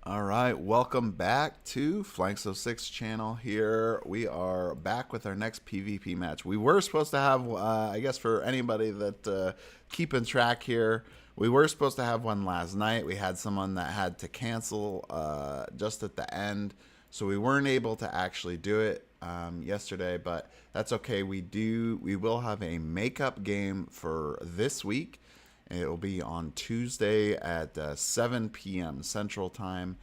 All right, welcome back to Flanks of Six channel here. We are back with our next PvP match. We were supposed to have, I guess for anybody that keeping track here, we were supposed to have one last night. We had someone that had to cancel just at the end, so we weren't able to actually do it yesterday, but that's okay. We will have a makeup game for this week. It will be on Tuesday at 7 p.m. Central Time.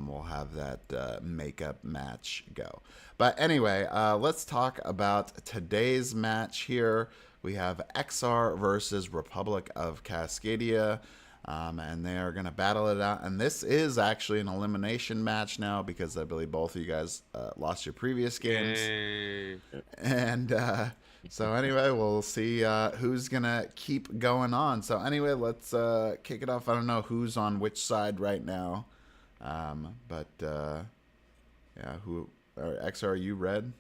We'll have that makeup match go. But anyway, let's talk about today's match here. We have eXar versus Republic of Cascadia. And they are going to battle it out. And this is actually an elimination match now because I believe both of you guys lost your previous games. Yay. And so anyway, we'll see who's going to keep going on. So anyway, let's kick it off. I don't know who's on which side right now. But yeah, eXar, are you red?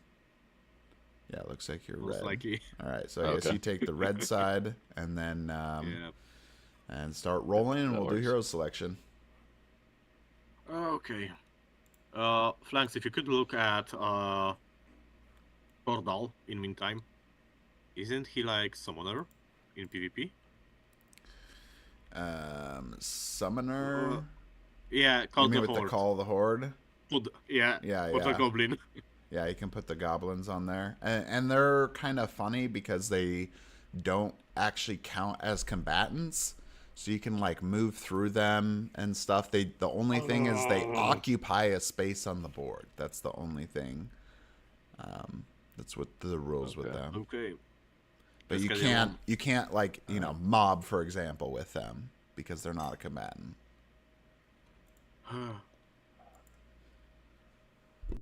Yeah, it looks like you're Most red. likely. All right, so I guess you take the red side and then Yeah. and start rolling, and That we'll do works. hero selection. Okay. Flanks, if you could look at Cordal in meantime. Isn't he like summoner in PvP? Summoner. Yeah, You called mean the with the Horde. Call of the Horde? Yeah, Yeah, for the yeah. Goblin. Yeah, you can put the goblins on there. And they're kind of funny because they don't actually count as combatants. So you can like move through them and stuff. The only thing is they occupy a space on the board. That's the only thing. That's what the rules with them. Okay. But you can't like, mob, for example, with them because they're not a combatant.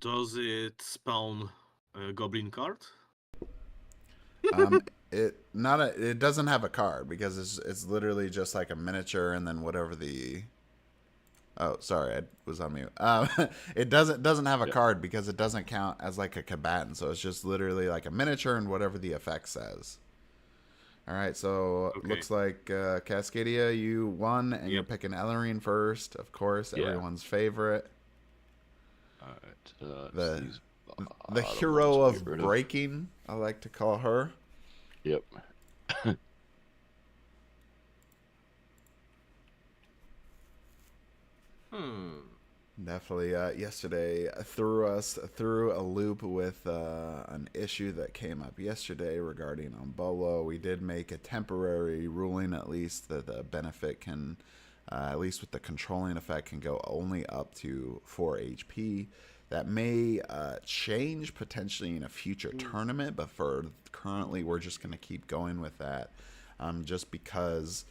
Does it spawn a Goblin card? It doesn't have a card because it's literally just like a miniature and then whatever the. Oh, sorry, I was on mute. It doesn't have a card because it doesn't count as like a combatant, so it's just literally like a miniature and whatever the effect says. All right, so looks like Cascadia, you won, and you're picking Ellerine first, of course, everyone's favorite. All right. The hero of breaking, I like to call her. Yep. Definitely. Yesterday threw us through a loop with an issue that came up yesterday regarding Umbolo. We did make a temporary ruling, at least, that the benefit can, at least with the controlling effect, can go only up to 4 HP. That may change potentially in a future tournament, but for currently, we're just going to keep going with that, just because.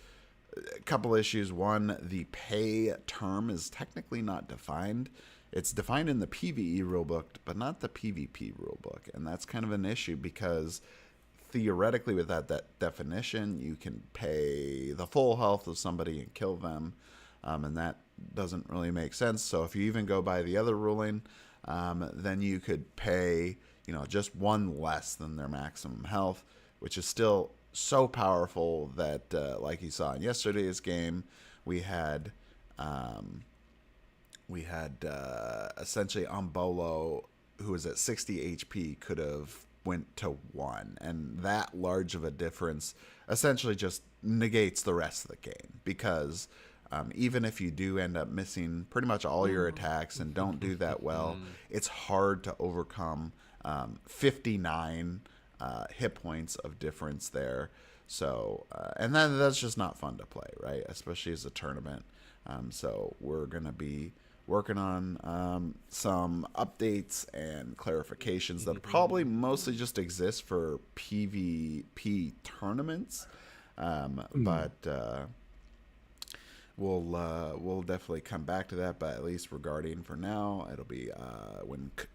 A couple issues. One, the pay term is technically not defined. It's defined in the PvE rulebook, but not the PvP rulebook. And that's kind of an issue because theoretically with that definition, you can pay the full health of somebody and kill them. And that doesn't really make sense. So if you even go by the other ruling, then you could pay, just one less than their maximum health, which is still so powerful that, like you saw in yesterday's game, we had essentially Umbolo, who was at 60 HP, could have went to 1, and that large of a difference essentially just negates the rest of the game because even if you do end up missing pretty much all your attacks and don't do that well, it's hard to overcome 59 hit points of difference there. So and that's just not fun to play, right? Especially as a tournament. So we're gonna be working on some updates and clarifications that probably mostly just exist for PvP tournaments, but we'll definitely come back to that. But at least regarding for now, it'll be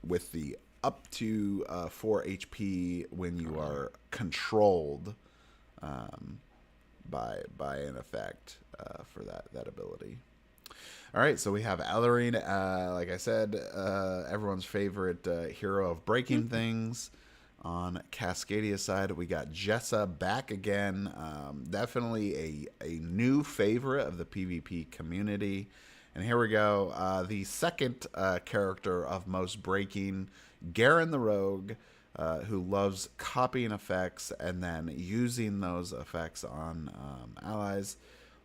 with the up to 4 HP when you are controlled by an effect for that ability. All right, so we have Ellerine, like I said, everyone's favorite hero of breaking things. On Cascadia's side, we got Jessa back again. Definitely a new favorite of the PvP community. And here we go. The second character of most breaking, Garen the Rogue, who loves copying effects and then using those effects on allies.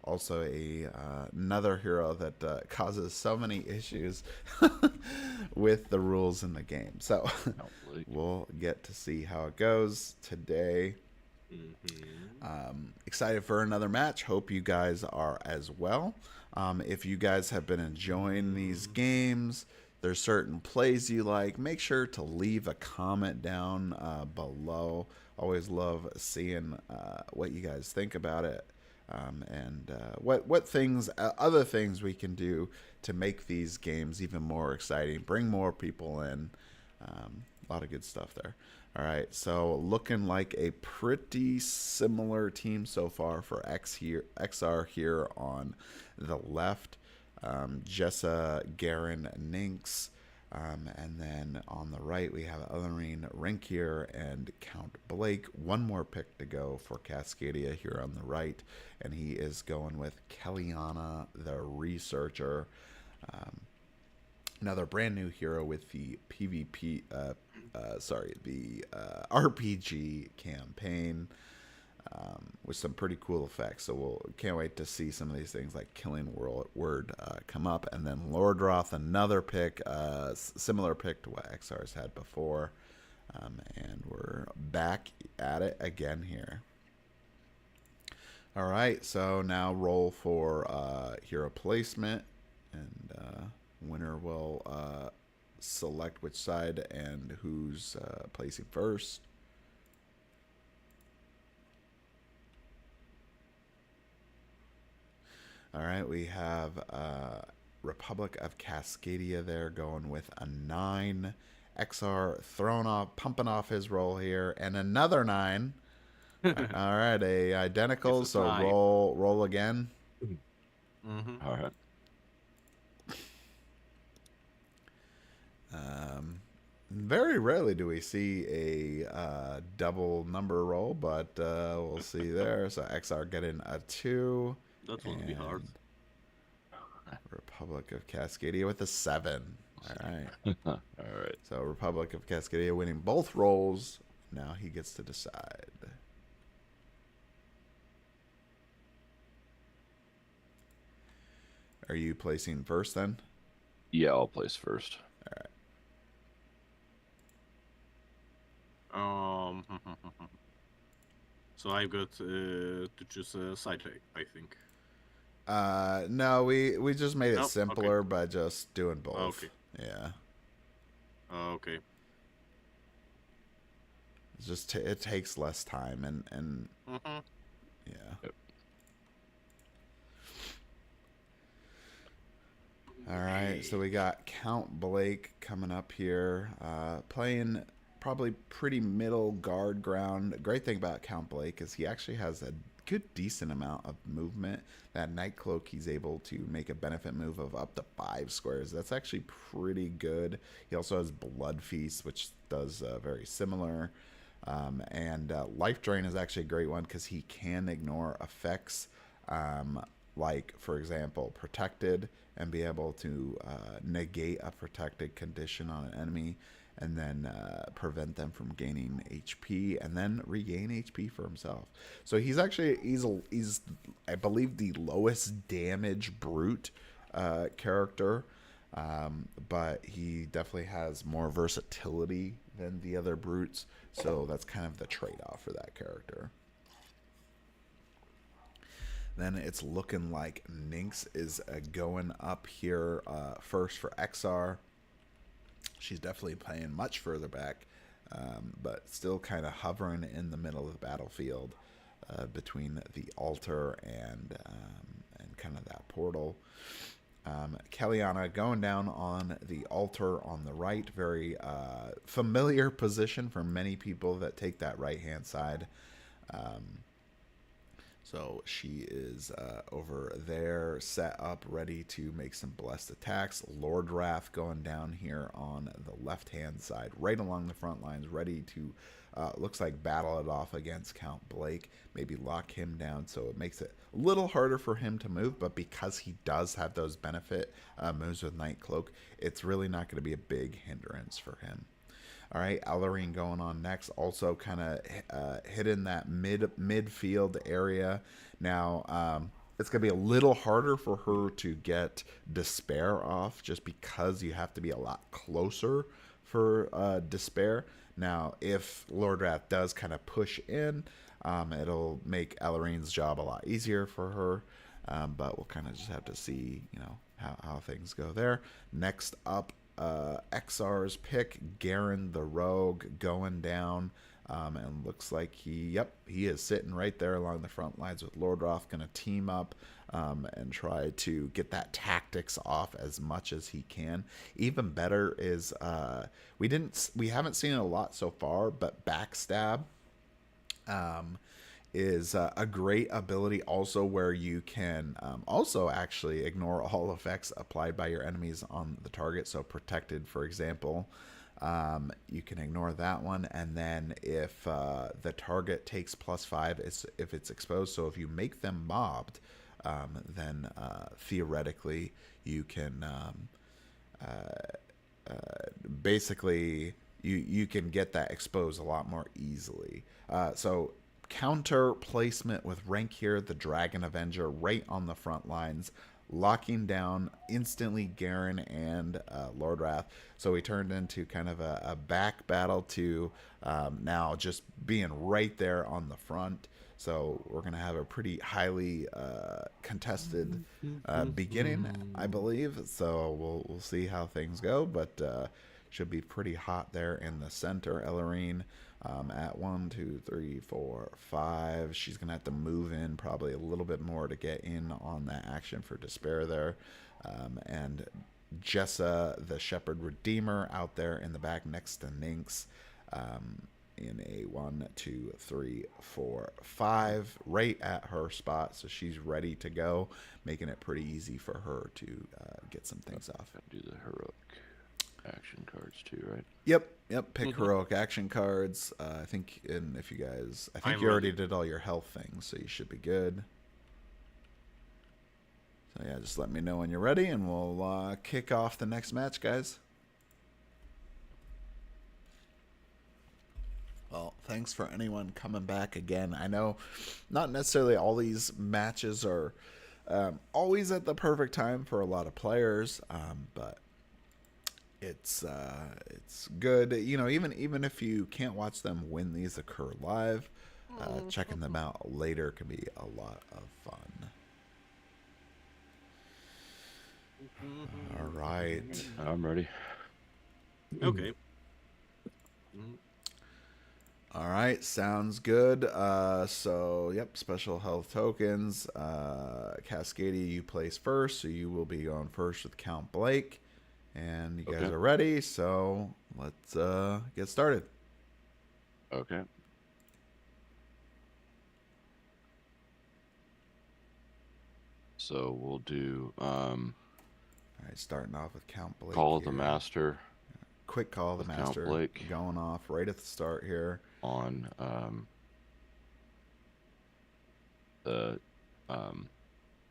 Also, another hero that causes so many issues with the rules in the game. So we'll get to see how it goes today. Excited for another match. Hope you guys are as well. If you guys have been enjoying these games, there's certain plays you like, make sure to leave a comment down below. Always love seeing what you guys think about it. And what things, other things we can do to make these games even more exciting, bring more people in. A lot of good stuff there. All right, so looking like a pretty similar team so far for eXar here on the left. Jessa, Garen, Nynx. And then on the right, we have Ellerine, Rinkier, and Count Blake. One more pick to go for Cascadia here on the right. And he is going with Kellyanna, the Researcher. Another brand new hero with the PvP, the RPG campaign. With some pretty cool effects, so can't wait to see some of these things like Killing Word come up. And then Lordroth, another pick, similar pick to what eXar's had before, and we're back at it again here. All right, so now roll for hero placement, and winner will select which side and who's placing first. All right, we have Republic of Cascadia there going with a 9. eXar throwing off, pumping off his roll here, and another 9. All right, a identical, so roll again. All right. Very rarely do we see a double number roll, but we'll see there. So eXar getting a 2. That won't be hard. Republic of Cascadia with a 7. All right. All right. So Republic of Cascadia winning both rolls. Now he gets to decide. Are you placing first then? Yeah, I'll place first. All right. So I've got to choose a side, I think. No, we just made it simpler by just doing both. Okay. Yeah. Okay. It's just it takes less time and yeah. Yep. All right, so we got Count Blake coming up here, playing probably pretty middle guard ground. Great thing about Count Blake is he actually has a good decent amount of movement. That Night Cloak, he's able to make a benefit move of up to 5 squares. That's actually pretty good. He also has Blood Feast, which does very similar. And Life Drain is actually a great one because he can ignore effects like, for example, Protected, and be able to negate a protected condition on an enemy, and then prevent them from gaining HP, and then regain HP for himself. So he's actually he's I believe the lowest damage brute character, but he definitely has more versatility than the other brutes. So that's kind of the trade-off for that character. Then it's looking like Nynx is going up here first for eXar. She's definitely playing much further back, but still kind of hovering in the middle of the battlefield between the altar and kind of that portal. Kellyanna going down on the altar on the right. Very familiar position for many people that take that right-hand side. So she is over there, set up, ready to make some blessed attacks. Lord Wrath going down here on the left-hand side, right along the front lines, ready to looks like battle it off against Count Blake, maybe lock him down, so it makes it a little harder for him to move, but because he does have those benefit moves with Night Cloak, it's really not going to be a big hindrance for him. All right, Ellarine going on next, also kind of hitting that midfield area. Now, it's going to be a little harder for her to get Despair off just because you have to be a lot closer for Despair. Now, if Lord Wrath does kind of push in, it'll make Ellarine's job a lot easier for her. But we'll kind of just have to see, how things go there. Next up, eXar's pick, Garen the Rogue, going down. And looks like he is sitting right there along the front lines with Lord Wrath, going to team up and try to get that tactics off as much as he can. Even better is we haven't seen it a lot so far, but Backstab is a great ability also where you can also actually ignore all effects applied by your enemies on the target. So Protected, for example. You can ignore that one, and then if the target takes +5, if it's exposed, so if you make them mobbed, then theoretically you can basically you can get that exposed a lot more easily. So counter placement with rank here, the Dragon Avenger right on the front lines, locking down instantly Garen and Lord Wrath. So we turned into kind of a back battle to now just being right there on the front. So we're going to have a pretty highly contested beginning, I believe. So we'll see how things go, but should be pretty hot there in the center. Ellarine at 1, 2, 3, 4, 5. She's going to have to move in probably a little bit more to get in on that action for Despair there. And Jessa, the Shepherd Redeemer, out there in the back next to Nynx in a 1, 2, 3, 4, 5, right at her spot. So she's ready to go, making it pretty easy for her to get some things off. Do the heroic action cards too, right? Yep. Pick heroic action cards. I think you already did all your health things, so you should be good. So yeah, just let me know when you're ready, and we'll kick off the next match, guys. Well, thanks for anyone coming back again. I know not necessarily all these matches are always at the perfect time for a lot of players, but it's good. Even if you can't watch them when these occur live, checking them out later can be a lot of fun. All right. I'm ready. Okay. All right, sounds good. So, special health tokens. Cascadia, you place first, so you will be going first with Count Blake. And you guys are ready, so let's get started. Okay. So we'll do all right, starting off with Count Blake. Call of the Master. Quick Call of the Master. Count Blake. Going off right at the start here. On the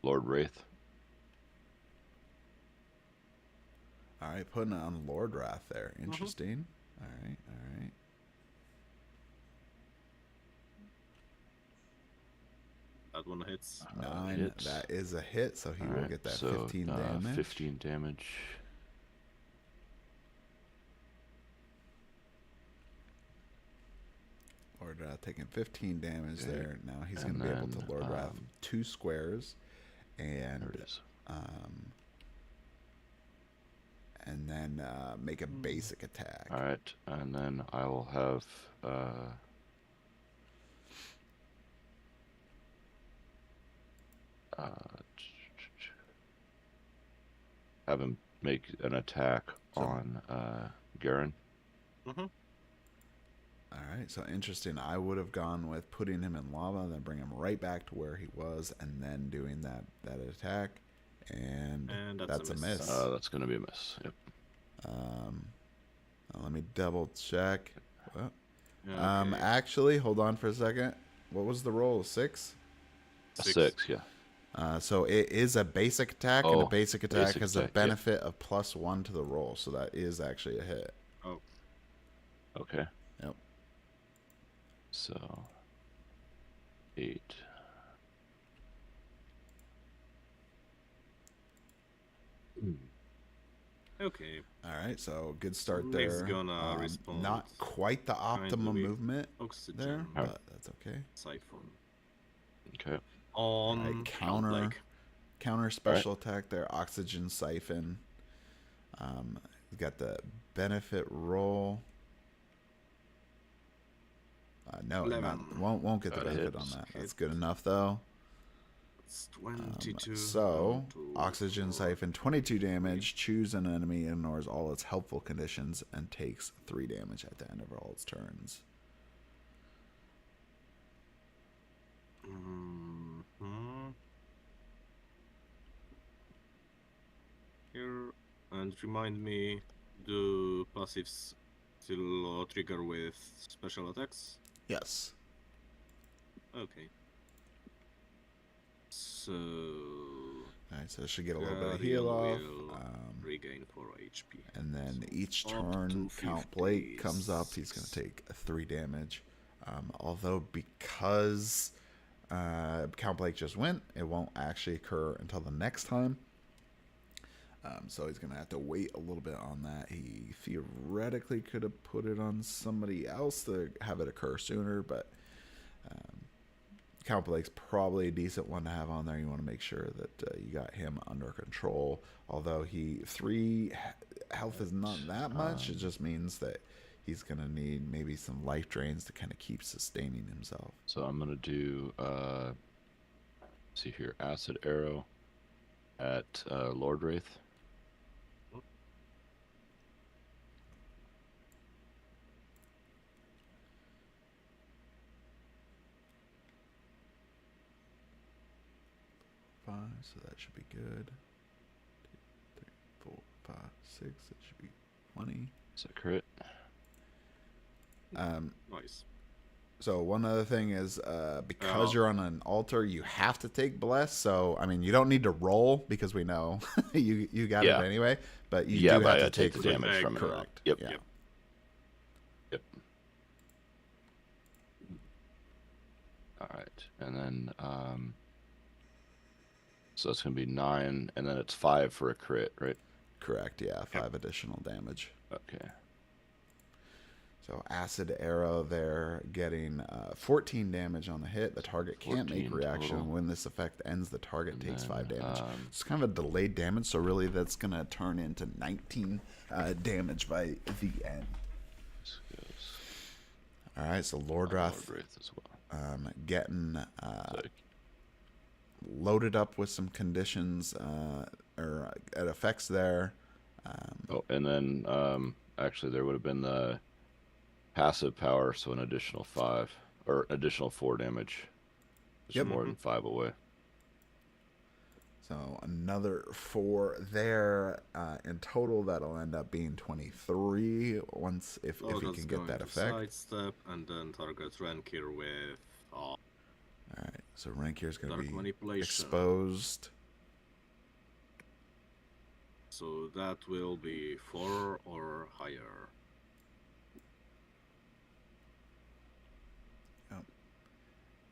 Lord Wraith. All right, putting it on Lord Wrath there. Interesting. All right. That one hits. 9. Hits. That is a hit, so he will get that 15 damage. 15 damage. Lord Wrath taking 15 damage there. Now he's going to be able to Lord Wrath 2 squares. And there it is. And then make a basic attack. All right, and then I will have have him make an attack on Garen. Mm-hmm. All right, so interesting. I would have gone with putting him in lava, then bring him right back to where he was, and then doing that attack. And that's a miss. That's going to be a miss. Yep. Let me double check. Well, Okay. Actually, hold on for a second. What was the roll? 6? A Six. 6, yeah. So it is a basic attack, and a Oh, basic attack basic has a attack, yeah. benefit of +1 to the roll, so that is actually a hit. Oh, Okay. Yep. So 8. okay. All right, so good start Nick's there. gonna respond Not quite the optimum kindly. movement Oxygen there, Alright. but that's okay. siphon Okay. on Right, Count Blake. counter special attack there, oxygen siphon. You got the benefit roll. No, 11. won't get the That benefit on hits. that. That's good enough though. It's 22. So, down to oxygen 4. siphon, 22 damage. Choose an enemy, ignores all its helpful conditions, and takes 3 damage at the end of all its turns. Mhm. Here, and remind me, do passives still trigger with special attacks? Yes. Okay. So All right, so it should get a little bit of heal Guardian off. will regain 4 HP. And then So each up turn, to Count Blake comes up. He's going to 56. take 3 damage. Although because Count Blake just went, it won't actually occur until the next time. So he's going to have to wait a little bit on that. He theoretically could have put it on somebody else to have it occur sooner, but Count Blake's probably a decent one to have on there. You want to make sure that you got him under control. Although 3 health is not that much. It just means that he's going to need maybe some life drains to kind of keep sustaining himself. So I'm going to do, see here, Acid Arrow at Lord Wraith. So that should be good. 2, 3, 4, 5, 6. That should be 20. Is that crit? Nice. So one other thing is, because Oh. you're on an altar, you have to take bless. So I mean, you don't need to roll because we know you got Yeah. it anyway. But you Yeah, do but have I to gotta take the three. damage from it. Correct. Yep. Yeah. Yep. Yep. All right, and then so it's gonna be 9, and then it's 5 for a crit, right? Correct. Yeah. 5 additional damage. Okay. So acid arrow there, getting 14 damage on the hit. The target can't make 14 reaction. total. When this effect ends, the target And takes then, 5 damage. It's kind of a delayed damage, so really that's going to turn into 19 damage by the end. This goes All right, so Lord Lordrath Wraith as well. getting So, loaded up with some conditions or effects there. oh, and then actually there would have been the passive power, so an additional 5 or additional 4 damage. Which Yep. is more than 5 away. So another 4 there. In total, that'll end up being 23 once if Oh, you that's can get going that to effect. sidestep and then target Rankir with All right, so Rankir's going Dark to be Manipulation. exposed. So that will be 4 or higher. Yep.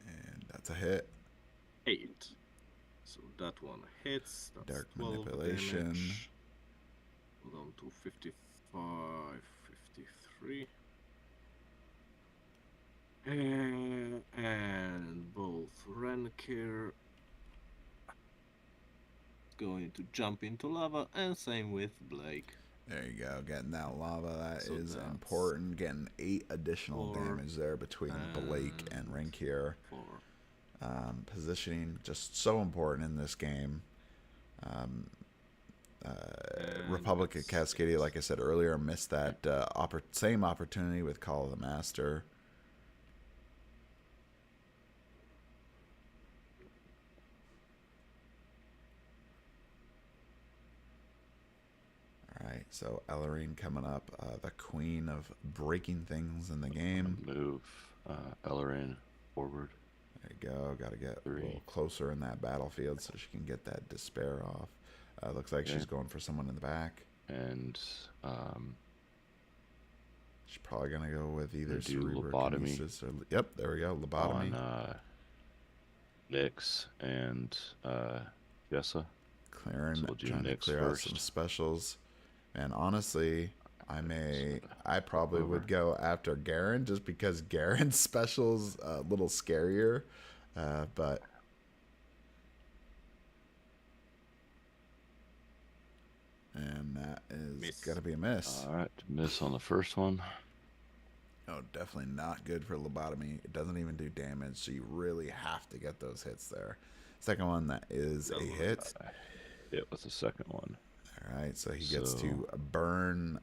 And that's a hit. 8. So that one hits. That's Dark 12 Manipulation. damage. Down to 55, 53. And both Rankir going to jump into lava, and same with Blake. There you go, getting that lava. That So is that's important. Getting 8 additional 4 damage there between Blake and Rankir. 4. Positioning just so important in this game. Republic of it's- Cascadia, like I said earlier, missed that same opportunity with Call of the Master. All right, So Ellerine coming up, the queen of breaking things in the game. Move Ellerin forward. There you go. Got to get a 3. little closer in that battlefield so she can get that despair off. Looks like she's going for someone in the back. And she's probably going to go with either lobotomy. Or, yep, there we go. Lobotomy. On Nyx and Jessa. Clearing, So we'll do trying to Nyx clear out first. some specials. And honestly, I probably would go after Garen just because Garen's special's a little scarier. But and that is got to be a miss. All right, miss on the first one. Oh, definitely not good for lobotomy. It doesn't even do damage, so you really have to get those hits there. Second one, that is a hit. Hit with the second one. All right, so he gets to burn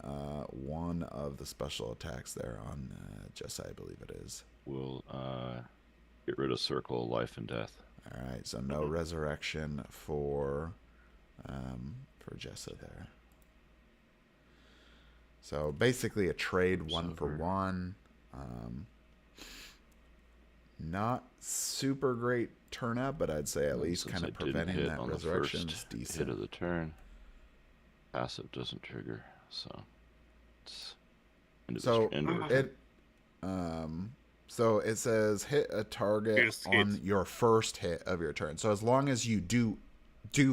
one of the special attacks there on Jessa, I believe it is. We'll get rid of Circle of Life and Death. All right, so no resurrection for Jessa there. So basically a trade one for one. Not super great turnout, but I'd say at least kind of preventing that resurrection is decent. Hit of the turn. Passive doesn't trigger, so it's so it says hit a target on your first hit of your turn. So as long as you do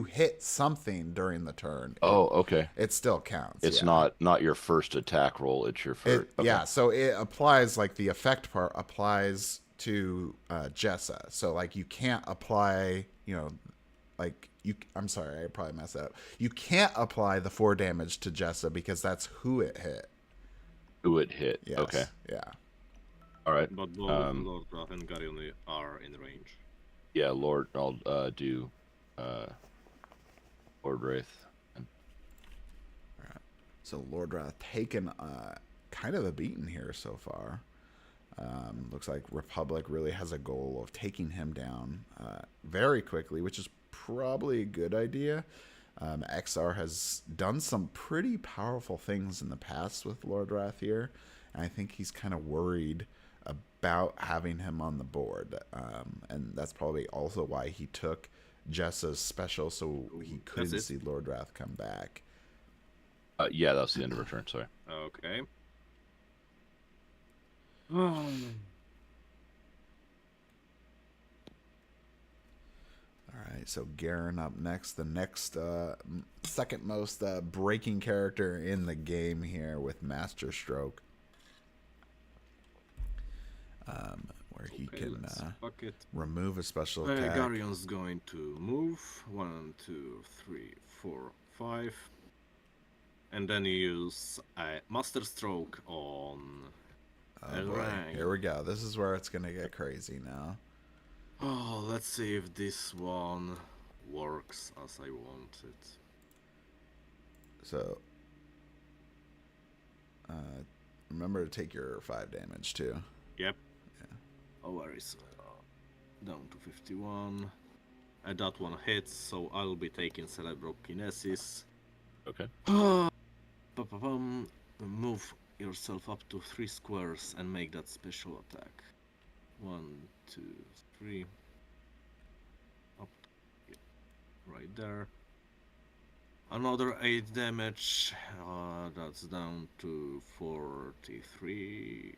hit something during the turn, okay, it still counts. It's not your first attack roll. It's your first. Yeah, so it applies, like the effect part applies to Jessa. So like you can't apply, I'm sorry, I probably messed that up. You can't apply the 4 damage to Jessa because that's who it hit. Who it hit. Yes. Okay. Yeah. All right. But both Lord Wrath and Guardian are in range. Yeah, Lord. I'll do Lord Wraith. All right. So Lord Wrath taking kind of a beating here so far. Looks like Republic really has a goal of taking him down very quickly, which is probably a good idea. eXar has done some pretty powerful things in the past with Lord Wrath here, and I think he's kind of worried about having him on the board, and that's probably also why he took Jessa's special, so he couldn't see Lord Wrath come back. Yeah, that's the end of her turn, sorry. Okay. All right, so Garen up next, the next second most breaking character in the game here with Master Stroke, where he can remove a special attack. Guardian's going to move 1, 2, 3, 4, 5, and then use Master Stroke on. Oh boy, here we go. This is where it's gonna get crazy now. Oh, let's see if this one works as I want it. So, remember to take your 5 damage too. Yep. Yeah. Oh, where is down to 51. That one hits, so I'll be taking Cerebrokinesis. Okay. Move yourself up to 3 squares and make that special attack. 1, 2, 3. Up, right there. Another 8 damage. That's down to 43.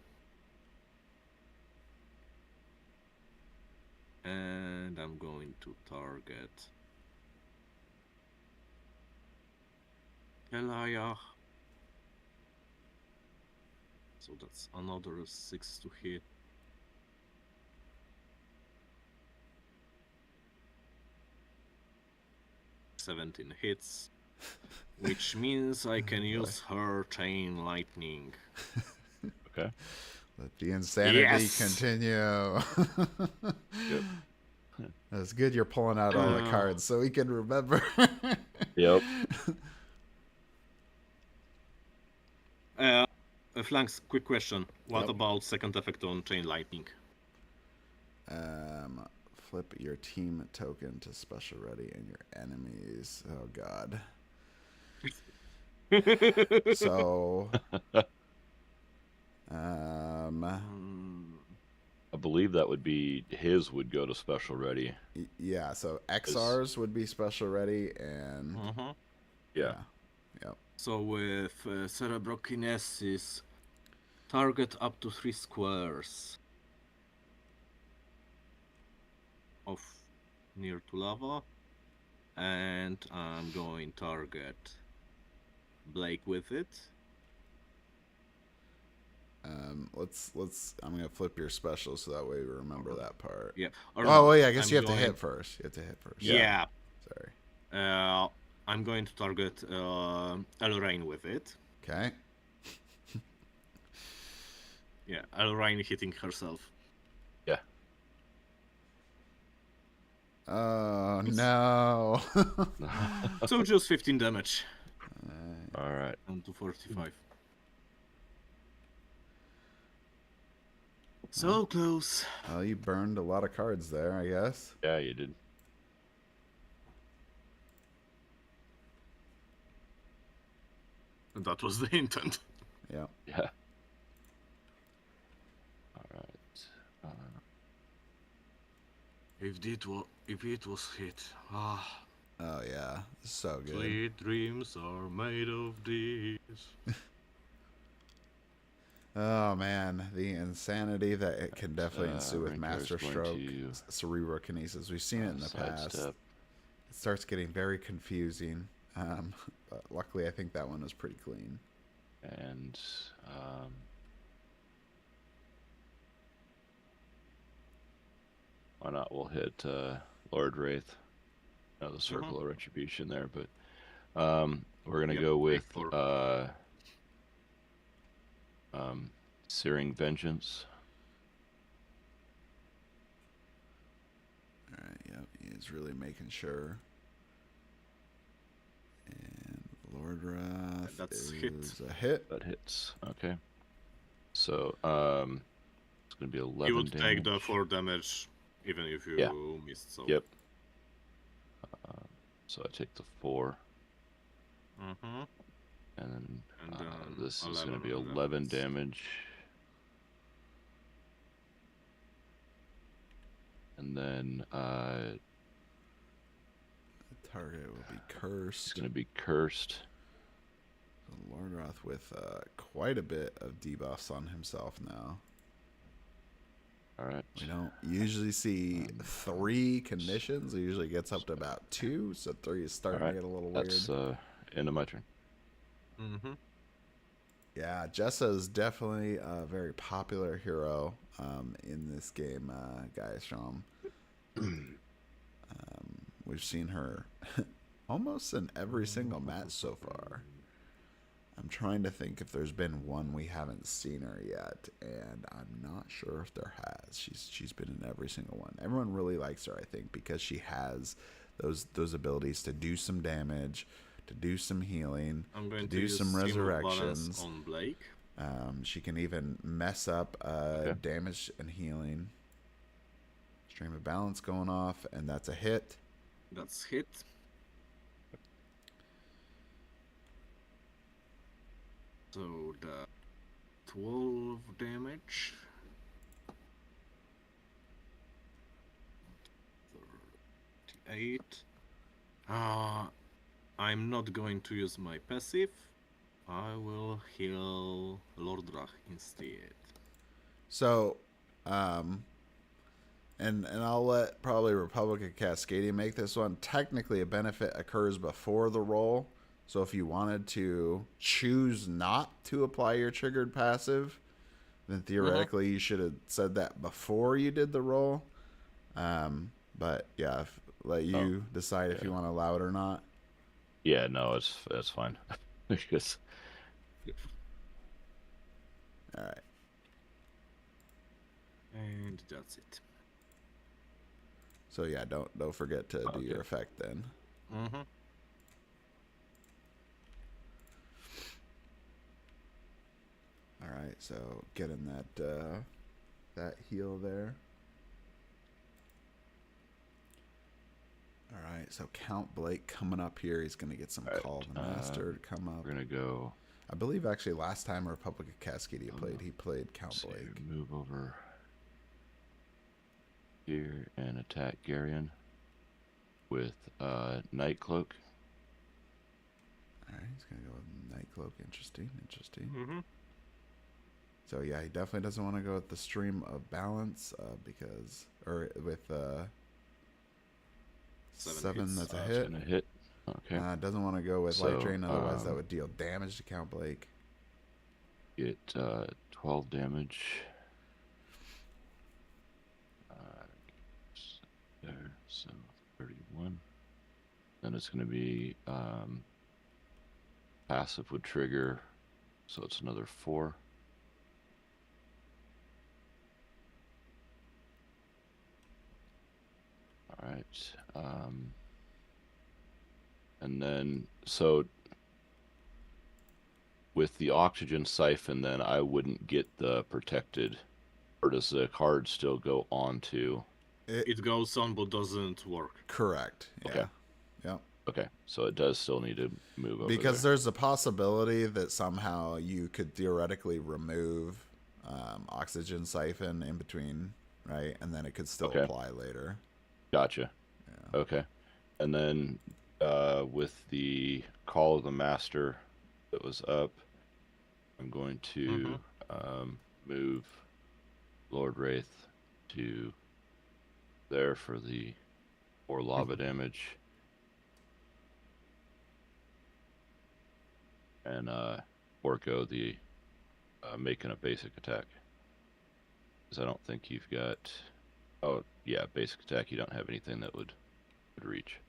And I'm going to target Elia. So that's another 6 to hit. $17 hits, which means I can use her Chain Lightning. Okay. Let the insanity continue. Yep. That's good you're pulling out all the cards so we can remember. Yep. Flanks, quick question. What about second effect on Chain Lightning? Flip your team token to special ready and your enemies. Oh god. So, I believe that would be his would go to special ready. yeah. So eXar's would be special ready, and Yeah. Yep. So with cerebrokinesis, target up to 3 squares of near to lava, and I'm going target Blake with it. Let's. I'm gonna flip your special so that way we remember that part. Yeah. Oh, wait. I guess you have to hit first. You have to hit first. Yeah. Sorry. I'm going to target Elrain with it. Okay. Yeah, Elrain hitting herself. Yeah. Oh no. So just 15 damage. All right. Down to 45. So close. Well, you burned a lot of cards there, I guess. Yeah, you did. That was the intent. Yeah. Yeah. All right. If it was hit, Oh yeah, so good. sweet dreams are made of these. Oh man, the insanity that it can definitely ensue with Rankar's Master going Stroke, to Cerebrokinesis. We've seen it in the past. sidestep. It starts getting very confusing. But luckily, I think that one was pretty clean. And why not? We'll hit Lord Wraith. Another circle of retribution there, but we're gonna go with Searing Vengeance. All right, yep, he's really making sure. And Lord Wrath That's is a hit. That hits. Okay. So it's gonna be 11 You would damage. take the 4 damage even if you missed. So. Yep. So I take the 4. Mm-hmm. And then this is 11 going to be on the 11 damage. damage. And then The target will be it's cursed. going to be cursed. So Lord Wrath with quite a bit of debuffs on himself now. All right. We don't usually see 3 conditions. It usually gets up to about 2, so 3 is starting to get a little That's weird. end of my turn. Mm-hmm. Yeah, Jessa is definitely a very popular hero in this game, guys. From we've seen her almost in every single match so far. I'm trying to think if there's been one we haven't seen her yet, and I'm not sure if there has. She's been in every single one. Everyone really likes her, I think, because she has those abilities to do some damage, to do some healing, I'm going to do use some Stream of resurrections. Balance on Blake. She can even mess up damage and healing. Stream of Balance going off, and that's a hit. That's hit. So the 12 damage. 38. I'm not going to use my passive. I will heal Lord Drach instead. So, and I'll let probably Republic of Cascadia make this one. Technically, a benefit occurs before the roll. So if you wanted to choose not to apply your triggered passive, then theoretically you should have said that before you did the roll. But yeah, let you decide if you want to allow it or not. Yeah, no, it's fine. Because All right. And that's it. So yeah, don't forget to do your effect then. Mm-hmm. All right, so getting that heal there. All right, so Count Blake coming up here. He's going to get some All right, Call of the Master to come up. We're gonna go. I believe actually last time Republic of Cascadia played, he played Count Blake. Move over here and attack Garion with Night Cloak. All right, he's going to go with Night Cloak. Interesting. Mm-hmm. So yeah, he definitely doesn't want to go with the Stream of Balance with 7. That's a hit. Gonna hit. Okay. Doesn't want to go with Life Drain, otherwise that would deal damage to Count Blake. Get 12 damage. There, so 31. Then it's going to be passive would trigger, so it's another 4. All right. And then, so with the Oxygen Siphon, then I wouldn't get the protected, or does the card still go on to? It goes on, but doesn't work. Correct. Yeah. Okay. Yep. Okay, so it does still need to move over Because there. there's a possibility that somehow you could theoretically remove Oxygen Siphon in between, right? And then it could still apply later. Gotcha. Yeah. Okay. And then with the Call of the Master that was up, I'm going to move Lord Wraith to there for the 4 lava damage. And forego the making a basic attack. Because I don't think you've got... Oh, yeah, basic attack. You don't have anything that would reach.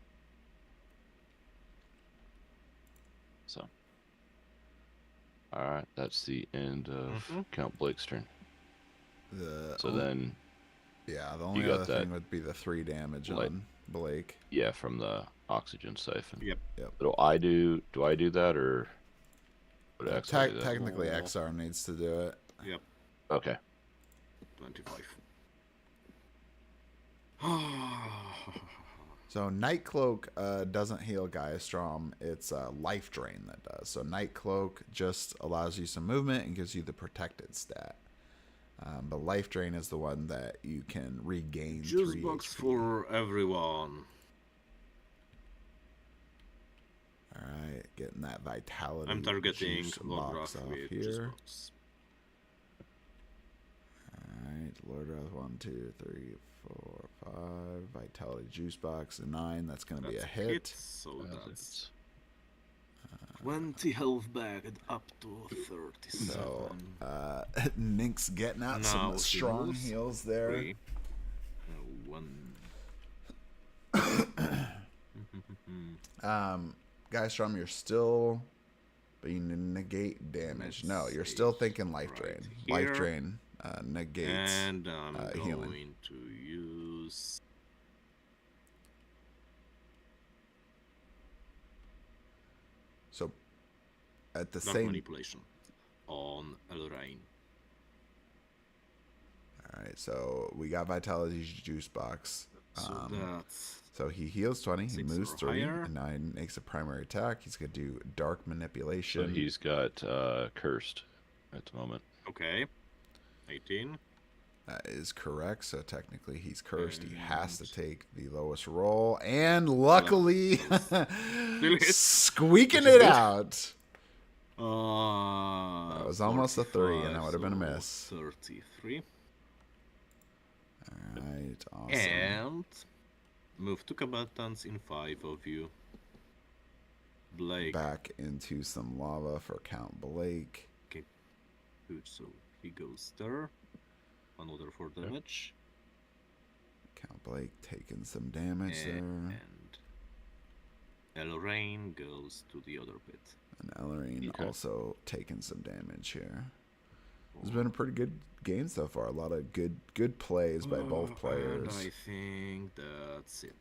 So. Alright, that's the end of Count Blake's turn. Then... Yeah, the only other thing would be the 3 damage on Blake. Yeah, from the Oxygen Siphon. Yep. Do I do that, or... Technically, eXar needs to do it. Yep. Okay. 25. So Night Cloak doesn't heal Gaistrom. It's Life Drain that does. So Night Cloak just allows you some movement and gives you the protected stat. But Life Drain is the one that you can regain. Juice 3 box HP. for everyone. All right, getting that vitality. I'm targeting juice Lord box Wrath off with here. juice box. All right, Lord Wrath 1, 2, 3, 4, 5. Vitality juice box 9. That's going to be a hit. So that's 20 health back and up to 37. So Nink's getting out some strong heals there. 3, 1. Gaistrom, you're still, but you negate damage. No, you're still thinking Life Drain. Life Drain negates and I'm healing. going to use So at the Dark same manipulation on Elrain. All right, so we got Vitality's juice box. So that's So he heals 20, he 6 moves or 3, higher. and now he makes a primary attack. He's going to do Dark Manipulation. So he's got Cursed at the moment. okay. 18. That is correct. So technically he's cursed. He has to take the lowest roll. And luckily, squeaking it out. That was almost a 3, and that would have been a miss. 33. All right, awesome. And move 2 combatants in 5 of you. Blake. Back into some lava for Count Blake. Okay. Good. So he goes there. Another 4 damage. Count Blake taking some damage there. And Elrain goes to the other pit. And Ellerine also taking some damage here. It's been a pretty good game so far. A lot of good plays by both players. And I think that's it.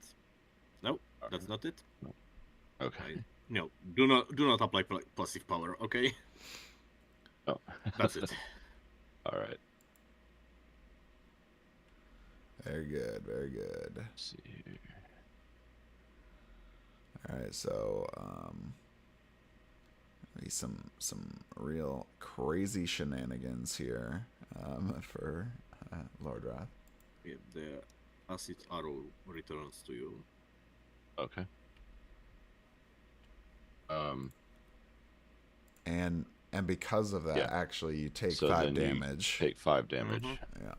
No, that's not it. Okay. No, do not apply passive power. Okay. Oh. That's it. All right. Very good, very good. Let's see here. All right, so maybe some real crazy shenanigans here for Lord Wrath. Yeah, the acid arrow returns to you. Okay. And because of that, Yeah. actually, you take So 5 then you damage. take 5 damage. Yeah.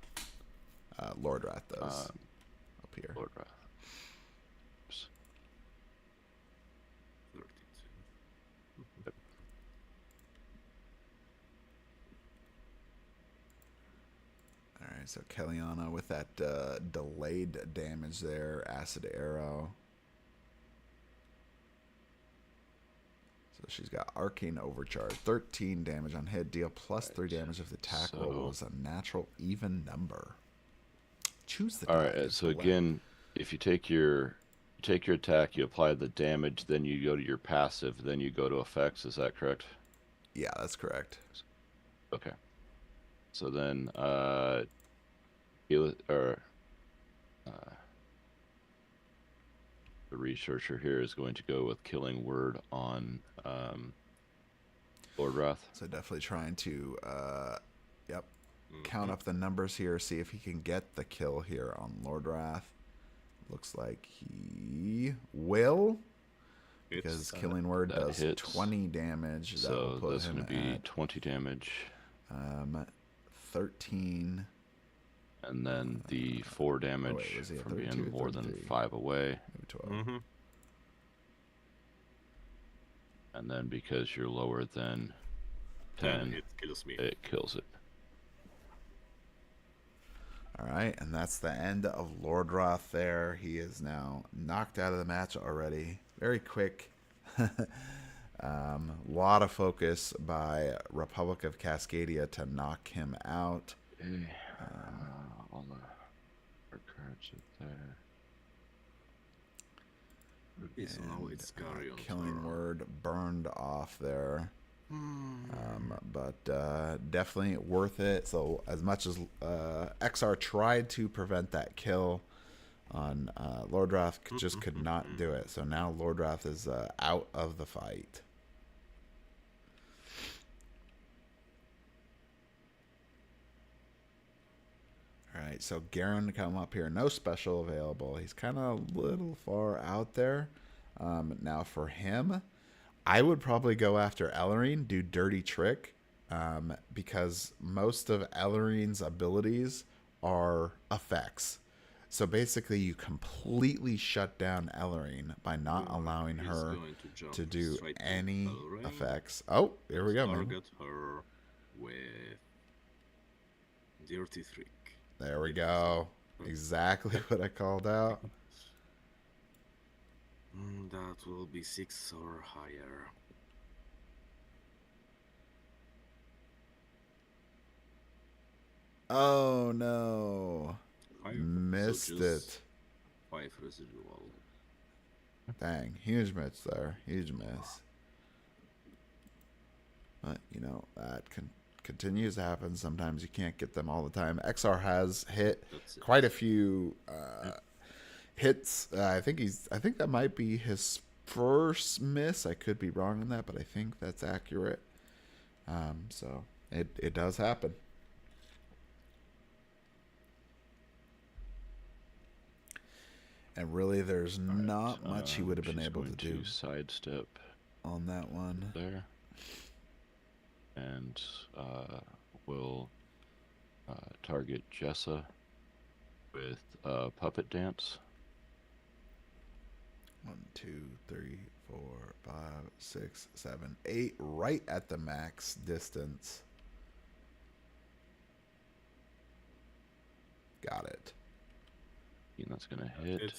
Lord Wrath does up here. Lord Wrath. 32. All right, so Kellyanna with that delayed damage there, acid arrow. So she's got arcane overcharge, 13 damage on hit, deal plus 3 damage if the attack roll was a natural even number. Choose the. All right, so again, if you take your attack, you apply the damage, then you go to your passive, then you go to effects. Is that correct? Yeah, that's correct. Okay. So then, the researcher here is going to go with Killing Word on Lord Wrath. So definitely trying to, count up the numbers here, see if he can get the kill here on Lord Wrath. Looks like he will, because Killing Word does hits. 20 damage. So that will put that's him going to be at 20 damage. 13. And then the 4 damage from being more than 5 away. Maybe 12. And then because you're lower than 10, it kills me. It kills it. All right, and that's the end of Lord Wrath there. He is now knocked out of the match already. Very quick. Lot of focus by Republic of Cascadia to knock him out. All the cards up there. So now it's Gary on Killing turn. Word burned off there. But definitely worth it. So as much as eXar tried to prevent that kill on Lord Wrath, just could not do it. So now Lord Wrath is out of the fight. All right, so Garen come up here. No special available. He's kind of a little far out there. Now for him, I would probably go after Ellerine, do Dirty Trick, because most of Ellerine's abilities are effects. So basically, you completely shut down Ellerine by not allowing her to do any effects. Oh, here we go, man. Target her with Dirty Trick. There we go. Exactly what I called out. That will be 6 or higher. Oh no. 5, Missed so it. 5 residual. Dang, huge miss there. Huge miss. But, you know, that continues to happen. Sometimes you can't get them all the time. eXar has hit quite a few hits. I think that might be his first miss. I could be wrong on that, but I think that's accurate. So it does happen. And really, there's not much he would have been able to do. Sidestep on that one there, and will target Jessa with Puppet Dance. 1, 2, 3, 4, 5, 6, 7, 8, right at the max distance. Got it. And that's gonna hit.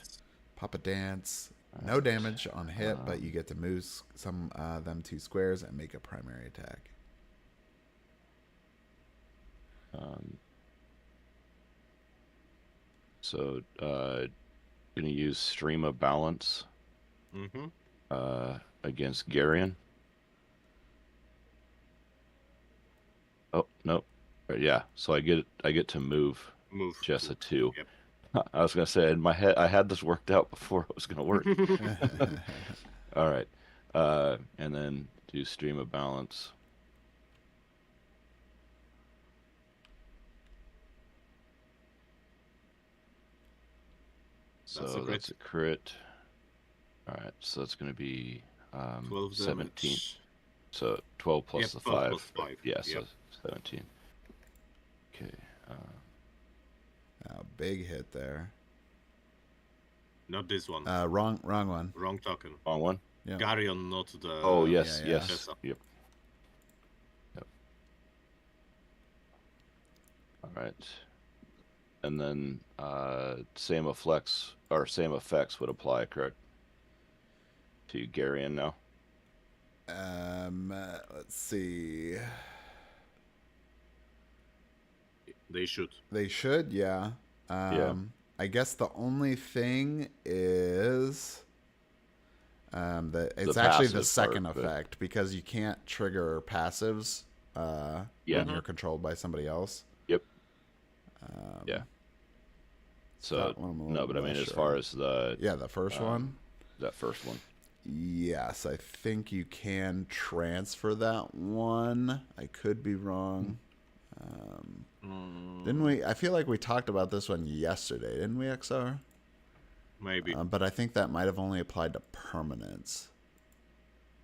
Puppet Dance. No damage on hit, but you get to move some them 2 squares and make a primary attack. So gonna use Stream of Balance against Garion. Oh no, yeah. So I get to move Jessa 2. Yep. I was gonna say in my head I had this worked out before it was gonna work. All right, and then do stream of balance. So that's a crit. All right, so that's gonna be 12 17. damage. So 12 plus Yep, the 12 5. plus 5. Yeah, so Yep. 17. Okay. Oh, big hit there. Not this one. Wrong one. Wrong token. Wrong one. Yeah. Garion, not the. Oh yes, yeah. yes. Yep. All right. And then same effects would apply, correct? To Garion now. Let's see. They should. They should, yeah. Yeah. I guess the only thing is that it's actually the second effect because you can't trigger passives when you're controlled by somebody else. Yep. Yeah. So no, but I mean, as far as the the first one, that first one. Yes, I think you can transfer that one. I could be wrong. Didn't we? I feel like we talked about this one yesterday, didn't we, eXar? Maybe. But I think that might have only applied to permanents.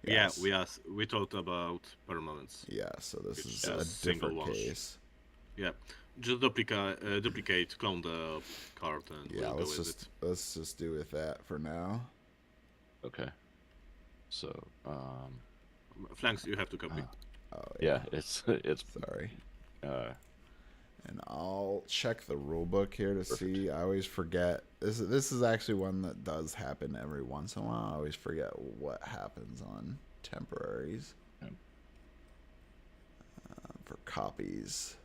Yes. Yeah, we talked about permanents. Yeah, so this is just a different case. Yeah, just duplicate, clone the card, and yeah, we'll go with it. Let's just do with that for now. Okay. So, flanks you have to copy. yeah, it's sorry. And I'll check the rule book here to see. I always forget. This is actually one that does happen every once in a while. I always forget what happens on temporaries for copies.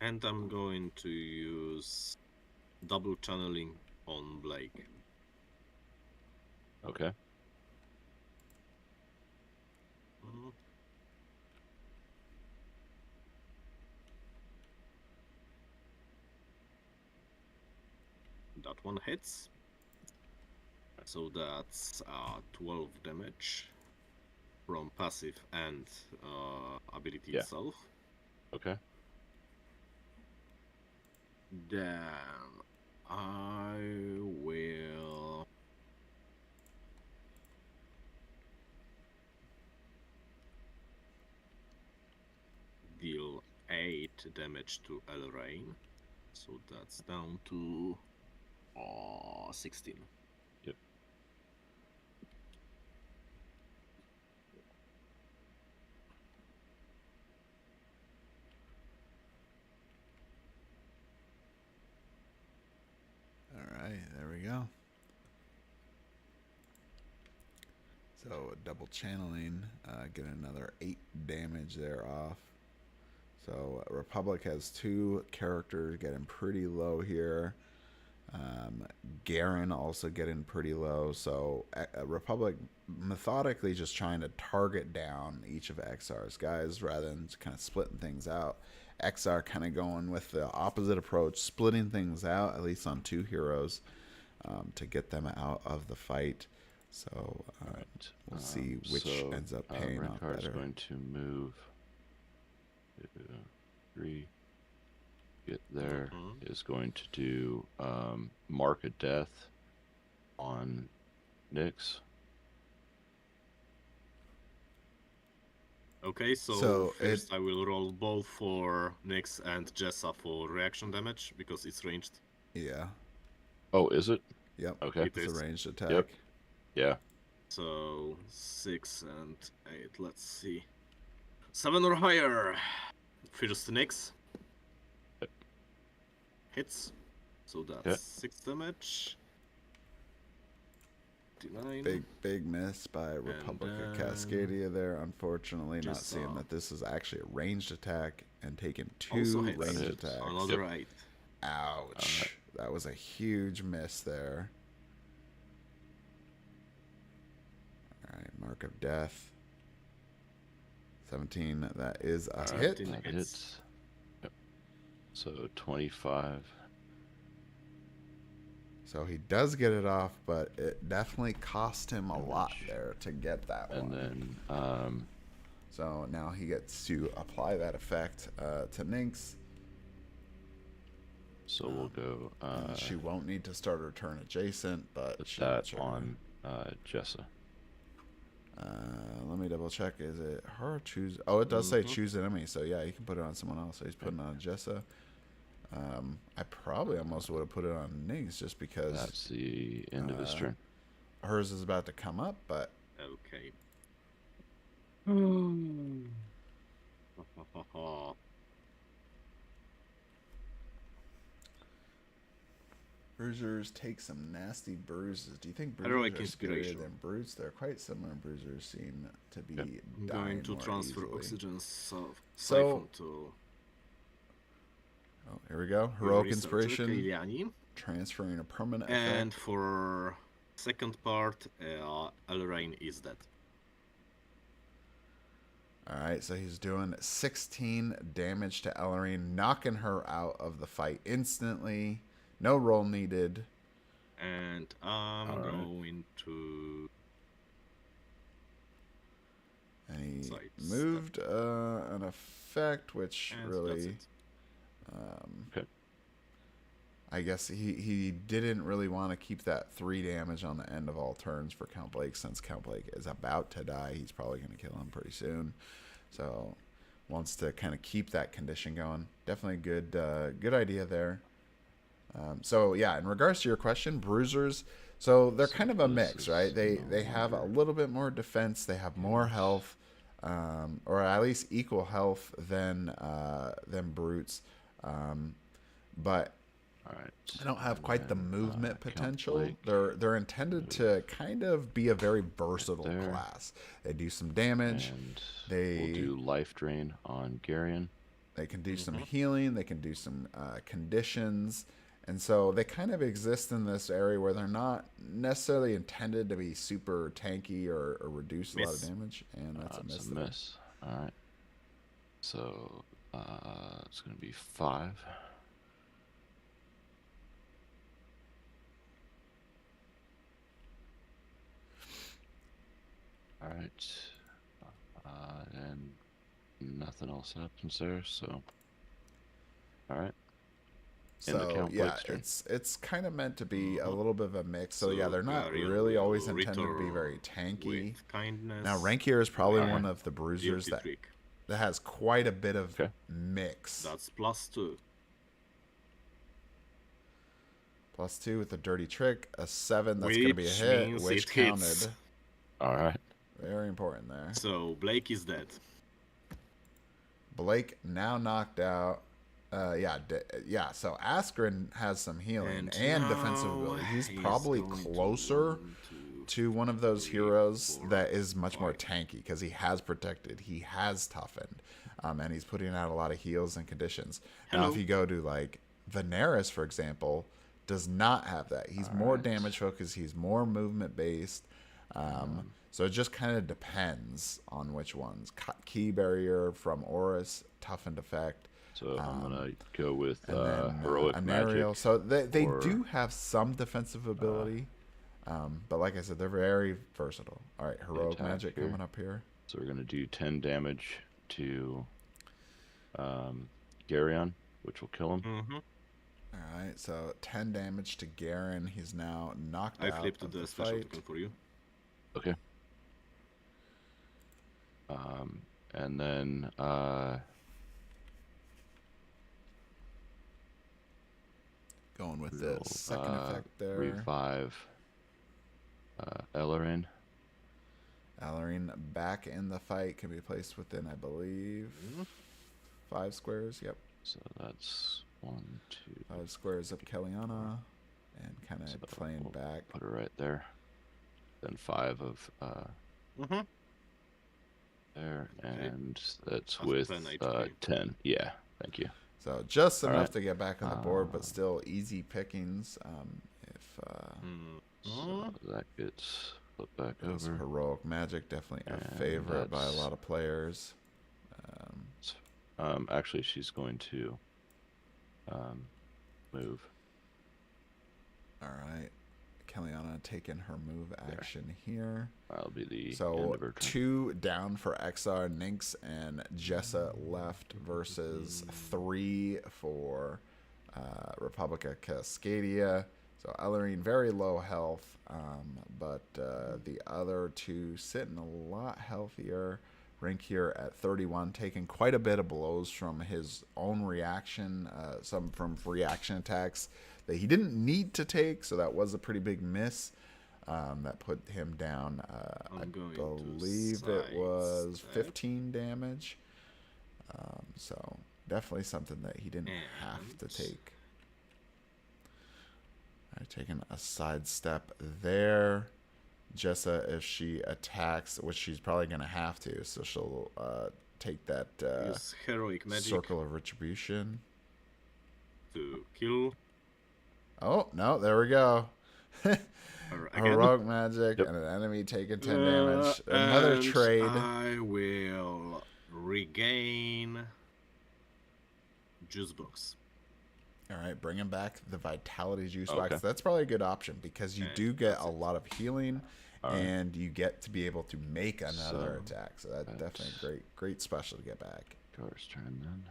And I'm going to use double channeling on Blake. Okay. That one hits. So that's 12 damage from passive and ability itself. Okay. Then I will deal 8 damage to Elrain. So that's down to 16. Yep. All right, there we go. So double channeling, get another 8 damage there off. So Republic has 2 characters getting pretty low here. Garen also getting pretty low. So Republic methodically just trying to target down each of eXar's guys rather than kind of splitting things out. eXar kind of going with the opposite approach, splitting things out, at least on 2 heroes, to get them out of the fight. So we'll see which ends up paying off better. Renkar's going to move 2, 3. Get there is going to do Mark of Death on Nyx. Okay, so first I will roll both for Nyx and Jessa for reaction damage because it's ranged. Yeah. Oh, is it? Yep. Okay. It It's a is. ranged attack. Yep. Yeah. So 6 and 8. Let's see. 7 or higher. First Nix Yep. hits. So that's Okay. 6 damage. 59. Big miss by Republic of then Cascadia there. Unfortunately, not just, seeing that this is actually a ranged attack and taking Also 2 hits. ranged hits. attacks. Another 8. Ouch. That was a huge miss there. Alright, Mark of Death. 17, that is a hit. 17 That hits. hits. Yep. So 25. So he does get it off, but it definitely cost him a lot Damage. there to get that And one. then So now he gets to apply that effect to Nynx. so we'll go She won't need to start her turn adjacent, but put she will that trigger. on Jessa. Let me double check. Is it her or choose? Oh, it does say choose enemy. So yeah, you can put it on someone else. So he's putting it on Jessa. I probably almost would have put it on Nynx just because That's the end of his turn. hers is about to come up. But Okay. bruisers take some nasty bruises. Do you think Heroic bruisers are scarier inspiration. than brutes? They're quite similar. Bruisers seem to be I'm dying going to more transfer easily. oxygen So- siphon to Oh, here we go. Heroic researcher inspiration. Kailiani. Transferring a permanent And effect. for second part, Elrain is dead. Alright, so he's doing 16 damage to Ellerine, knocking her out of the fight instantly. No roll needed. And I'm Alright. going to... And he Sights. moved an effect, which And that's really... it. Okay. I guess he didn't really want to keep that 3 damage on the end of all turns for Count Blake, since Count Blake is about to die. He's probably going to kill him pretty soon. So wants to kind of keep that condition going. Definitely good idea there. So yeah, in regards to your question, bruisers, so they're So kind of a this mix, is right? They no they have a longer- little bit more defense, they have more health, or at least equal health than brutes, but All right. they don't have And quite the then, movement Count potential. Blake. They're intended to kind of be a very versatile there. class. They do some damage. And They- we'll do life drain on Garion. They can do some healing. They can do some conditions. And so they kind of exist in this area where they're not necessarily intended to be super tanky or reduce a lot of Miss. damage. And that's a miss. That's a there. miss. All right. So it's going to be 5. All right. And nothing else happens there. So, all right. Into So Count yeah, Blake's turn. it's kind of meant to be a little bit of a mix. So yeah, So they're not Garion really will always intended to be return very tanky. with kindness. Now Rankier is probably Alright. one of the bruisers Dirty that trick. has quite a bit of Okay. mix. That's +2. +2 with a dirty trick, a 7 that's going to be a Which hit, means which it counted. hits. All right. Very important there. So Blake is dead. Blake now knocked out. Yeah. So Askren has some healing and defensive now ability. He's he's probably going to closer one, two, to one of those three, heroes 4, that is much more 5. tanky because he has protected, he has toughened, and he's putting out a lot of heals and conditions. Now, Hello. if you go to like Tanares, for example, does not have that. He's more Alright. damage focused. He's more movement based. So it just kind of depends on which ones. Key barrier from Oris, toughened effect. So I'm gonna go with And then heroic Anariel. magic. So they or, do have some defensive ability, but like I said, they're very versatile. All right, heroic Attack magic here. coming up here. So we're gonna do 10 damage to Garion, which will kill him. Mm-hmm. All right, so 10 damage to Garen. He's now knocked I out flipped of the the special fight. token for you. Okay. And then Going with the second effect there. Revive Ellerin. Allerin back in the fight, can be placed within, I believe, 5 squares. Yep. So that's 1, 2. 5 squares of Kellyanna, and kind of playing we'll back. Put it right there. Then 5 of there, and that's with 10. Yeah, thank you. So just enough to get back on the board, but still easy pickings. So that gets flipped back over. Heroic Magic, definitely a favorite by a lot of players. Actually, she's going to move. All right. Kellyanna taking her move action here. That'll be the so end of her turn. 2 down for eXar, Nynx, and Jessa left versus 3 for Republica Cascadia. So Ellerine very low health, but the other 2 sitting a lot healthier. Rink here at 31, taking quite a bit of blows from his own reaction, some from reaction attacks that he didn't need to take, so that was a pretty big miss. That put him down, I believe it was 15 damage. So definitely something that he didn't have to take. All right, taking a sidestep there. Jessa, if she attacks, which she's probably going to have to, so she'll take that heroic magic circle of retribution to kill. Oh, no, there we go. Heroic magic and an enemy taking 10 damage. Another trade. I will regain juice box. All right, bringing back the Vitality Juice Box. That's probably a good option because you do get a lot of healing, and you get to be able to make another attack. So that's definitely a great special to get back. Yours turn then.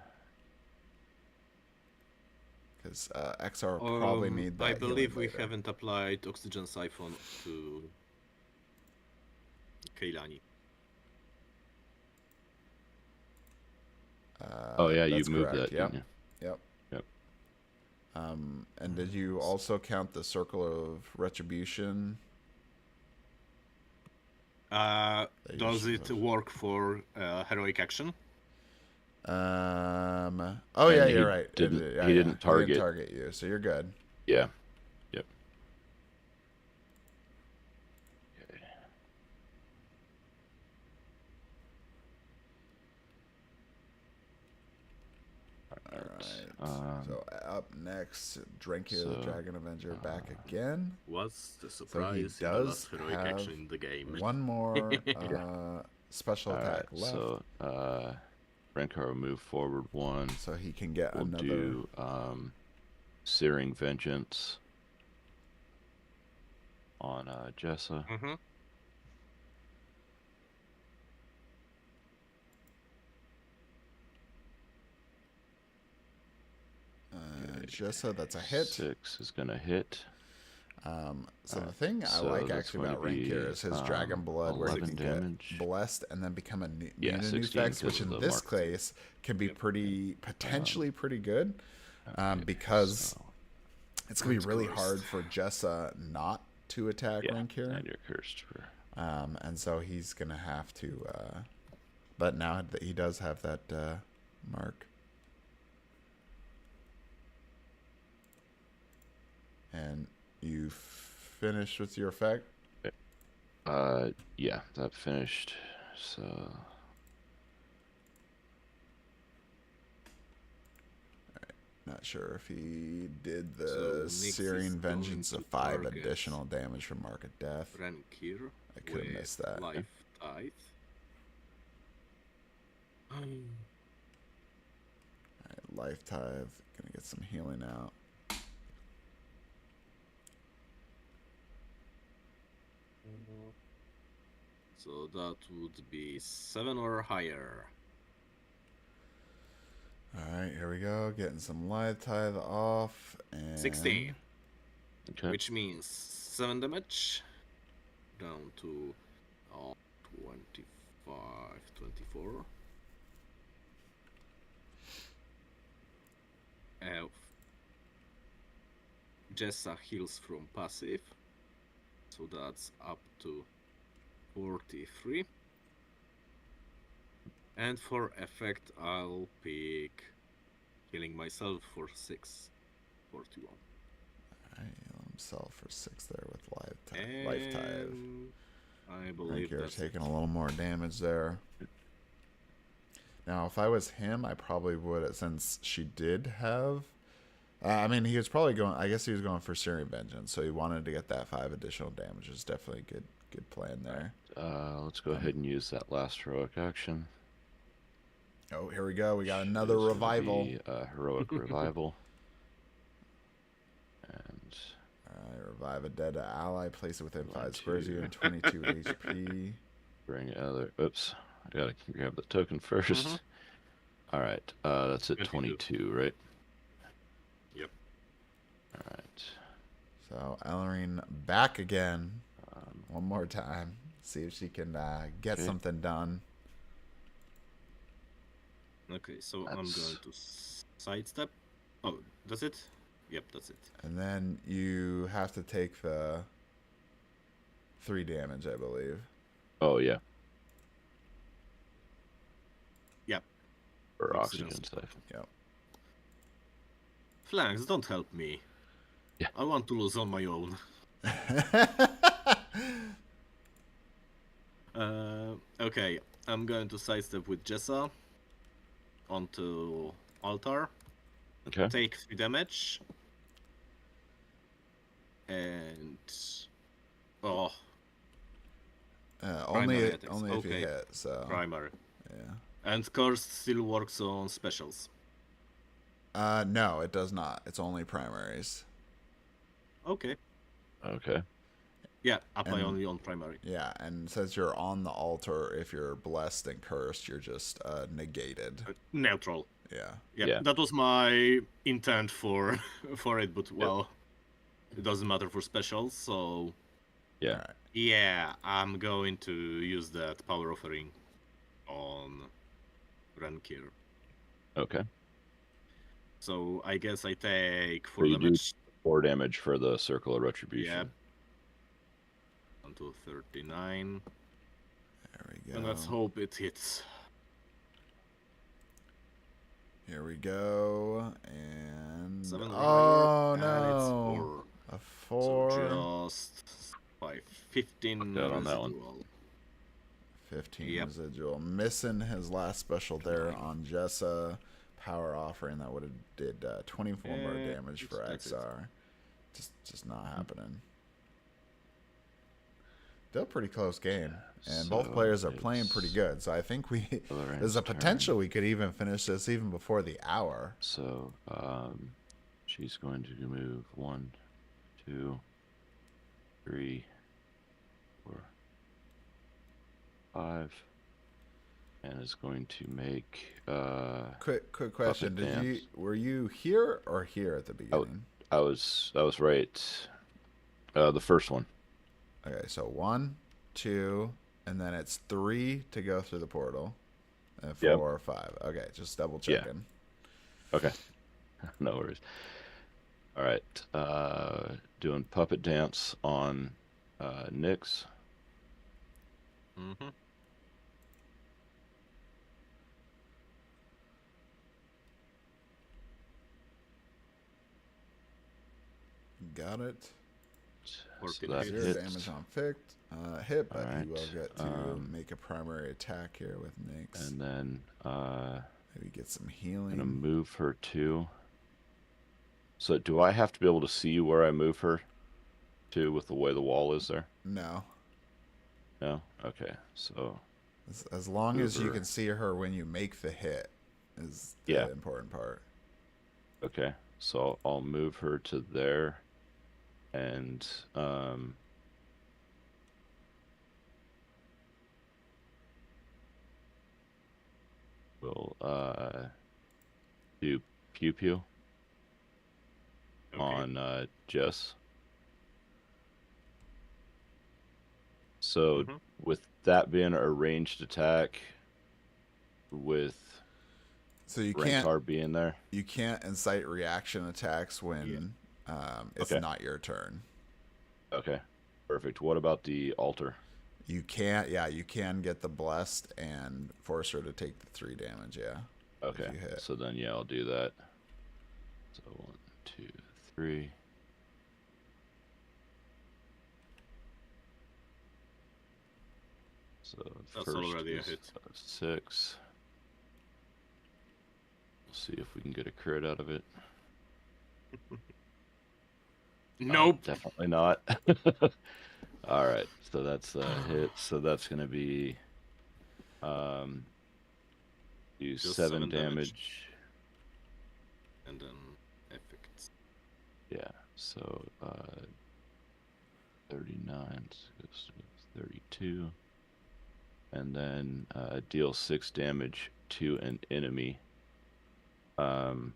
Because eXar will probably need that. I believe we haven't applied Oxygen Siphon to Keilani. Oh yeah, you moved that. Yep. Didn't you? Yep. Yep. And did you also count the Circle of Retribution? Does it work for heroic action? Oh yeah, you're right. He didn't target you, so you're good. Yeah. Yep. Okay. All right. So up next, Drenkia the Dragon Avenger back again. What's the surprise? So he does heroic have action in the game. One more special attack left. So Renkar will move forward 1. So he can get another. Do Searing Vengeance on Jessa. Jessa, that's a hit. 6 is going to hit. So the thing I like actually about Rink here is his Dragon Blood, where he can get blessed and then become a new effects, which in this case can be potentially pretty good, because it's gonna be really hard for Jessa not to attack Rink here. And you're cursed for. And so he's gonna have to. But now that he does have that mark. And you finished with your effect? Yeah, that finished. So. Alright, not sure if he did the Searing Vengeance of 5 additional damage from Mark of Death. I could have missed that. Life Tithe. Alright, Life Tithe. Gonna get some healing out. So that would be 7 or higher. Alright, here we go. Getting some Life Tithe off. And 16. Okay. Which means 7 damage. Down to 25, 24. Jessa heals from passive. So that's up to 43. And for effect, I'll pick healing myself for 6. 41. Alright, heal himself for 6 there with life tithe. I I think believe you're that's taking it. a little more damage there. Now, if I was him, I probably would, since she did have... I mean, he was probably going... I guess he was going for Searing Vengeance, so he wanted to get that 5 additional damage. It's definitely a good plan there. Let's go ahead and use that last heroic action. Oh, here we go. We got Which another is gonna revival. be, heroic revival. And Revive a dead ally. Place it within 5 Going squares of you to- and 22 HP. bring other. Oops. I gotta grab the token first. All right. That's at 22, right? Yep. All right. So, Ellerine back again. One more time. See if she can get something done. Okay, so I'm going to sidestep. Oh, that's it? Yep, that's it. And then you have to take the 3 damage, I believe. Oh yeah. Yep. For Oxygen oxygen siphon. Yep. Flanks, don't help me. Yeah. I want to lose on my own. Okay, I'm going to sidestep with Jessa onto altar. Okay. Take 3 damage. And only Primary attacks. only if you Okay. hit. So primary. yeah. And cursed still works on specials. No, it does not. It's only primaries. Okay. Okay. Yeah, apply And- only on primary. Yeah, and since you're on the altar, if you're blessed and cursed, you're just negated. Neutral. Yeah. Yeah, that was my intent for for it, but well, it doesn't matter for specials, so Yeah. Alright. yeah, I'm going to use that power offering on Renkir. Okay. So I guess I take So 4 you do damage. 4 damage for the circle of retribution. Onto 39. There we go. And let's hope it hits. Here we go. And 7 oh and it's no. 4. A 4. So just by 15 Fucked out on that one. residual. 15 Yep. residual. Missing his last special there on Jessa. Power offering that would have did 24 more Yeah, damage for that's it. eXar. Just not happening. Still pretty close game, and both So players are playing it's pretty good. So I think there's Lorraine's a turn. potential we could even finish this even before the hour. So, she's going to move 1, 2, 3, 4, 5, and is going to make. Quick question: dance. were you here or here at the beginning? I was right. The first one. Okay, so 1, 2, and then it's 3 to go through the portal, and 4 Yep. or 5. Okay, just double Yeah. checking. Okay. No worries. All right. Doing puppet dance on Nyx. Mm-hmm. Got it. So 14 that hits. 0 hits. damage on hit, but Alright, he will get to um, make a primary attack here with Nyx. And then Maybe get some I'm gonna healing. move her to. So do I have to be able to see where I move her to with the way the wall is there? No. No? Okay. So As long as you Move her. can see her when you make the hit is the Yeah. important part. okay. So I'll move her to there and we'll do pew pew Okay. on Jess. So Mhm. with that being a ranged attack, with So you Rankar can't being there, incite reaction attacks when It's Okay. not your turn. Okay. Perfect. What about the altar? You can get the blessed and force her to take the 3 damage, yeah. Okay. If you hit. So then, yeah, I'll do that. So 1, 2, 3. So That's first already a is hit. 6. We'll see if we can get a crit out of it. Nope. Definitely not. All right. So that's a hit. So that's going to be do Just 7 7 damage. damage. And then effects. Yeah. So 39 goes to 32. And then deal 6 damage to an enemy. And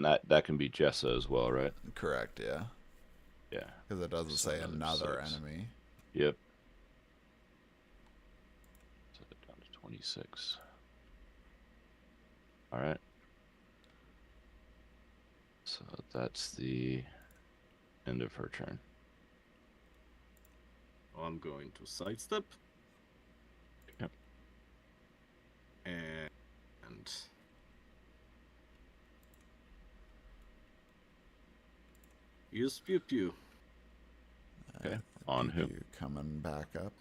that can be Jessa as well, right? Correct, yeah. Yeah. Because it doesn't So say another another 6. enemy. Yep. So down to 26. All right. So that's the end of her turn. I'm going to sidestep. Yep. And use pew pew. Okay. On who? You coming back up?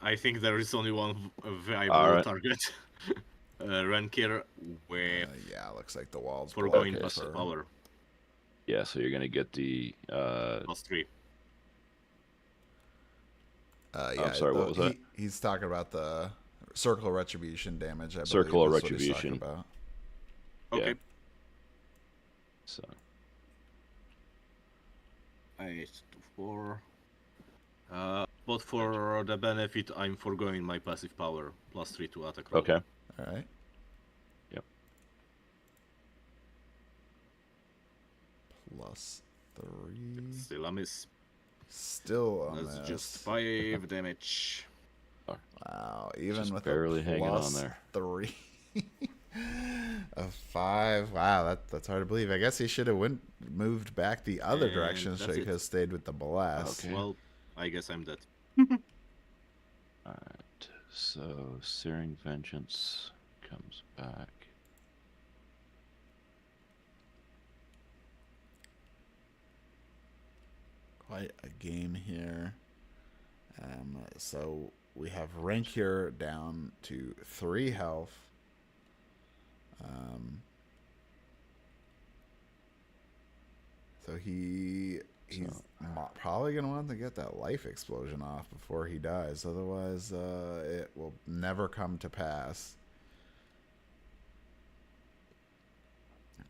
I think there is only one viable Alright. target. Renkir with Yeah, looks like the wall's foregoing blocking passive for- power. Yeah, so you're gonna get the +3. Yeah, I'm sorry, what was that? He's talking about the Circle of Retribution damage, I believe. Circle of is what he's Retribution. talking about. Okay. Yeah. So 8 to 4. But for the benefit, I'm foregoing my passive power. +3 to attack roll. okay. All right. Yep. +3. Still a miss. Still a That's miss. just 5 damage. Wow, even Just with barely a hanging on there. +3. A 5. Wow, that's hard to believe. I guess he should have moved back the other And direction so that's he it. could have stayed with the blast. Okay. Well, I guess I'm dead. Alright. So Searing Vengeance comes back. Quite a game here. So we have Renkir down to 3 health. So he's probably gonna want to get that life explosion off before he dies. Otherwise, it will never come to pass.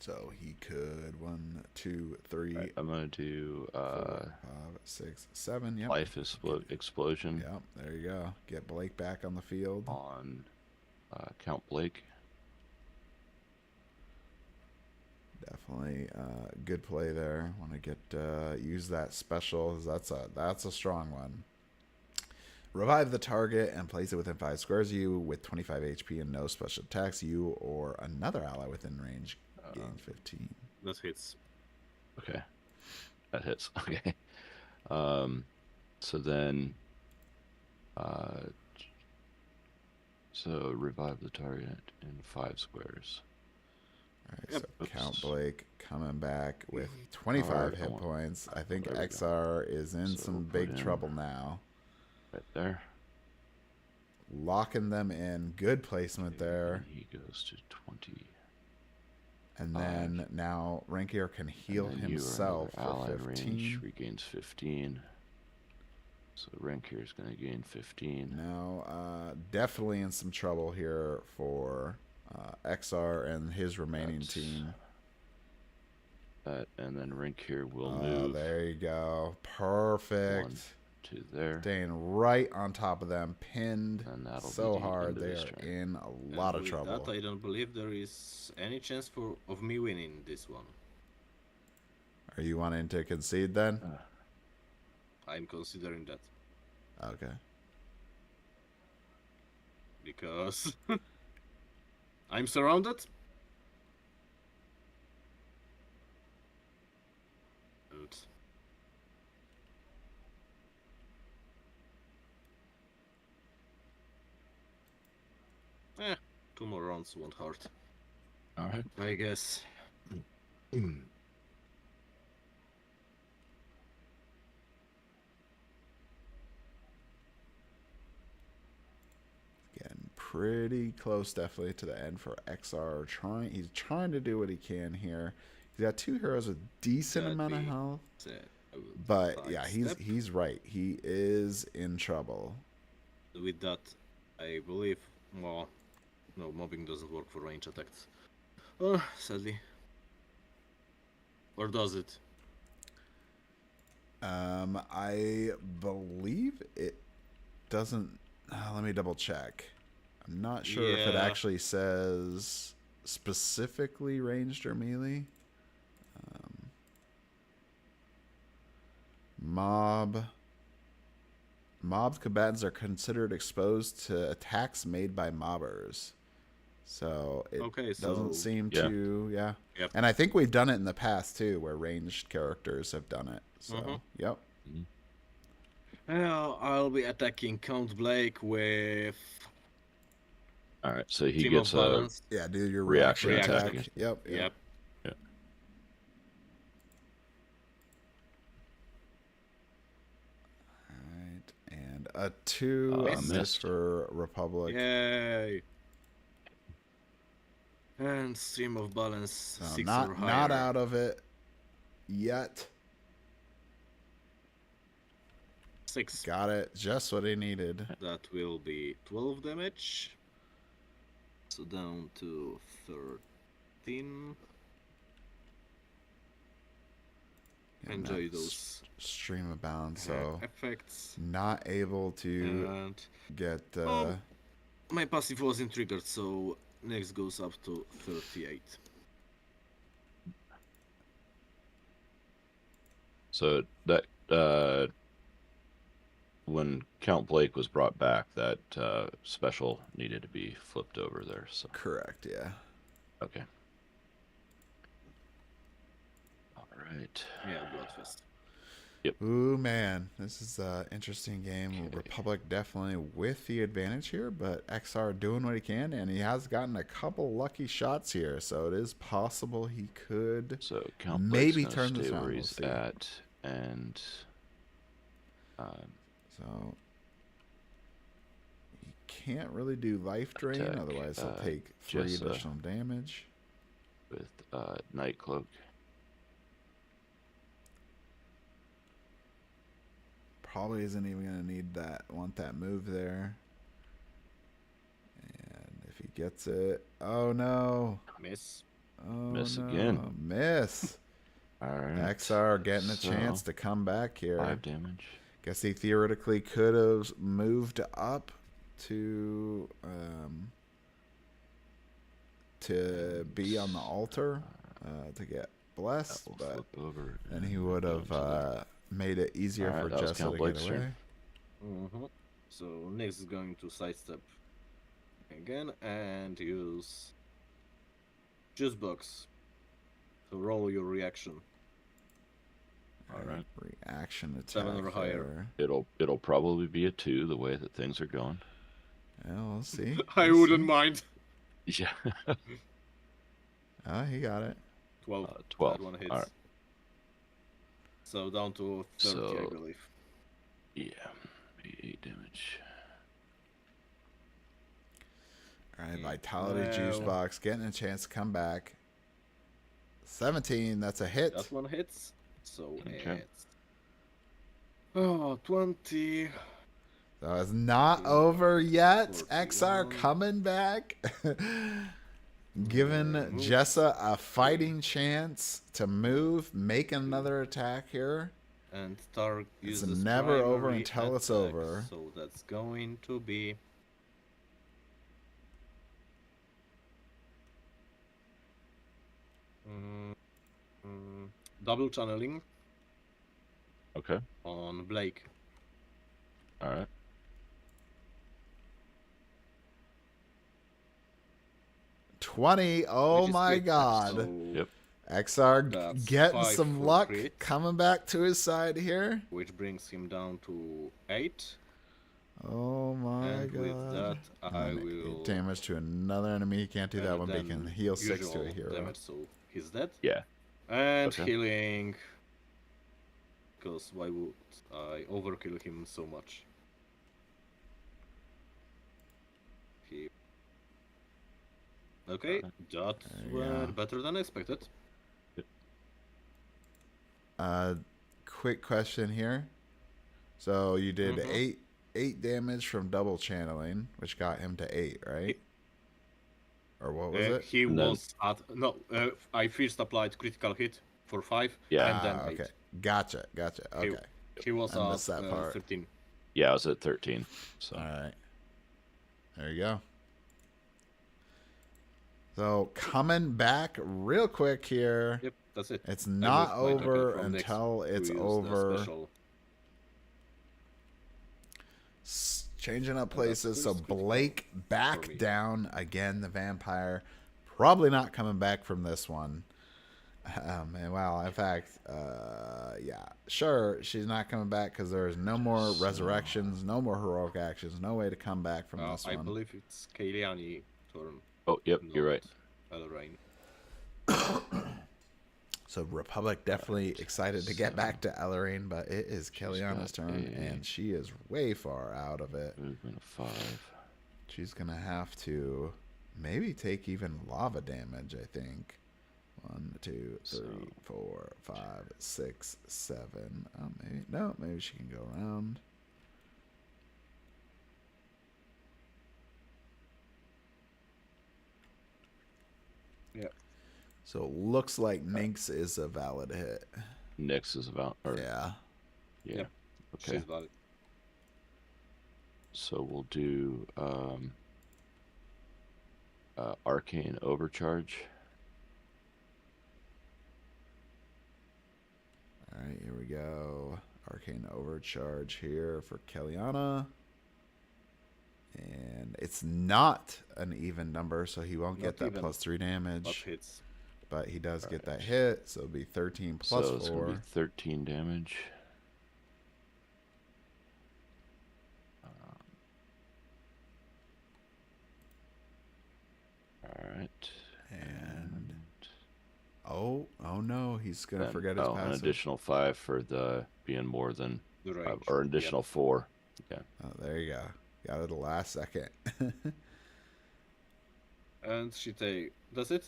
So he could 1, 2, 3. Right, I'm gonna do 4, 5, 6, 7. Yep. Life Explosion Yep. There you go. Get Blake back on the field. on Count Blake. Definitely good play there. Want to get use that special. That's a strong one. Revive the target and place it within 5 squares of you with 25 HP and no special attacks. You or another ally within range gains 15. That hits. Okay. That hits. Okay. So then so revive the target in 5 squares. All right, Yep. so Oops. Count Blake coming back with 25 Alright, hit points. I think there we go. eXar is in So some we'll put big in- trouble now. Right there. Locking them in. Good placement there. And he goes to 20. And then now Renkir can heal And then himself you are for ally 15. range regains 15. So Renkir is going to gain 15. Now, definitely in some trouble here for eXar and his remaining That's team. That, and then Renkir will move There you go. Perfect. 1 to there. Staying right on top of them, pinned And that'll so be the hard. end of They his are turn. in a lot of With trouble. that, I don't believe there is any chance of me winning this one. Are you wanting to concede then? I'm considering that. Okay. Because I'm surrounded. 2 more rounds won't hurt, All right. I guess. Getting pretty close, definitely, to the end for eXar. He's trying to do what he can here. He's got 2 heroes with decent That amount of being health. said, I will But yeah, sidestep. he's right. He is in trouble. With that, I believe, well, no, mobbing doesn't work for range attacks. Sadly. Or does it? I believe it doesn't. Let me double check. I'm not sure if it Yeah. actually says specifically ranged or melee. Mob combatants are considered exposed to attacks made by mobbers. So it Okay, doesn't so- seem Yeah. to, yeah. Yep. And I think we've done it in the past too, where ranged characters have done it. So, Mhm. yep. I'll be attacking Count Blake with All right. So he Team gets of a Balance. Yeah, do your Reaction reaction attack. attack. Yep. Yep. Alright, and a 2 Missed. miss for Republic. Yay! And Stream of Balance So 6 or not higher. out of it yet. 6. Got it. Just what he needed. That will be 12 damage. So down to 13. Getting Enjoy that those stream of balance. So effects. not able to And get. my passive wasn't triggered, so next goes up to 38. So that when Count Blake was brought back, that special needed to be flipped over there. So Correct. Yeah. okay. All right. Yeah, Bloodfest. Ooh, man, this is an interesting game. Okay. Republic definitely with the advantage here, but eXar doing what he can, and he has gotten a couple lucky shots here, so it is possible he could. So Count Maybe Blake's turn gonna this stay around, where we'll he's see. at, and So he can't really do life drain, Attack, otherwise he'll take 3 Jessa. additional damage. with Night Cloak. Probably isn't even gonna want that move there. And if he gets it, oh no. Miss. Oh, Miss no. again. Miss. All right. eXar getting a So, chance to come back here. 5 damage. Guess he theoretically could have moved up to be on the altar to get blessed, That will but flip over. then he and would go into have made it easier Alright, for that was Jessa Count to Blake's get away. turn. Mm-hmm. So next is going to sidestep again and use Juice Box to roll your reaction. Alright. Reaction attack. 7 or higher. there. It'll probably be a 2 the way that things are going. Yeah, we'll see. I We'll wouldn't see. mind. Yeah. Oh, he got it. 12. 12. That one hits. Alright. So down to 30, I So- believe. Yeah. 8 damage. All right, Vitality Juice Well. Box getting a chance to come back. 17, that's a hit. That one hits. So Okay. it's 20. So it's not over yet. 41. eXar coming back. Giving Move. Jessa a fighting chance to move, make another attack here. And Targ It's uses never over primary until it's attack, over. So that's going to be double channeling Okay. on Blake. Alright. $20. Oh which is my crit, god. so Yep. eXar That's getting 5 some for luck crit. coming back to his side here. Which brings him down to 8. Oh my And with god. that, that, And I then will 8 damage to another enemy. He can't do that and one, but he then can heal 6 to a usual hero. damage, so he's dead. Yeah. And Okay. healing, because why would I overkill him so much? He... Okay, that There you went go. better than expected. Quick question here. So you did Mhm. 8 damage from double channeling, which got him to 8, right? Or what was it? He And then- was at no. I first applied critical hit for 5, Yeah. and then 8. Okay. Gotcha. Okay. He was I at missed that part. 13. Yeah, I was at 13. So All right. There you go. So coming back real quick here. Yep, that's it. It's I not moved my target over from next until to it's use the over. special. Changing up that's places. So first critical Blake for me. back down again. The vampire probably not coming back from this one. And well, in fact, yeah, sure, she's not coming back because there's no more resurrections, no more heroic actions, no way to come back from this I one. believe it's Kailiani turn. Oh, yep, you're right. Elrain. So Republic definitely excited to get back to Ellering, but it is Kellyanna's got turn, and she is way far out of it. Movement of 5. She's gonna have to maybe take even lava damage, I think. 1, 2, 3, 4, 5, 6, 7. Oh, maybe no. Maybe she can go around. Yeah. So it looks like Nynx is a valid hit. Nyx is about. Or, Yeah. Yeah. Yep. Okay. She's valid. So we'll do Arcane Overcharge. All right, here we go. Arcane Overcharge here for Kellyanna. And it's not an even number, so he won't get Not that even, +3 but damage. hits. But he does get that Alright. hit, so it'll be 13 plus So it's 4. going to be 13 damage. Alright. And oh no, he's gonna forget his an passive. additional 5 for the being more than The 5, range. or an additional 4. Yeah. Oh, there you go. Got it at the last second. And she take. That's it?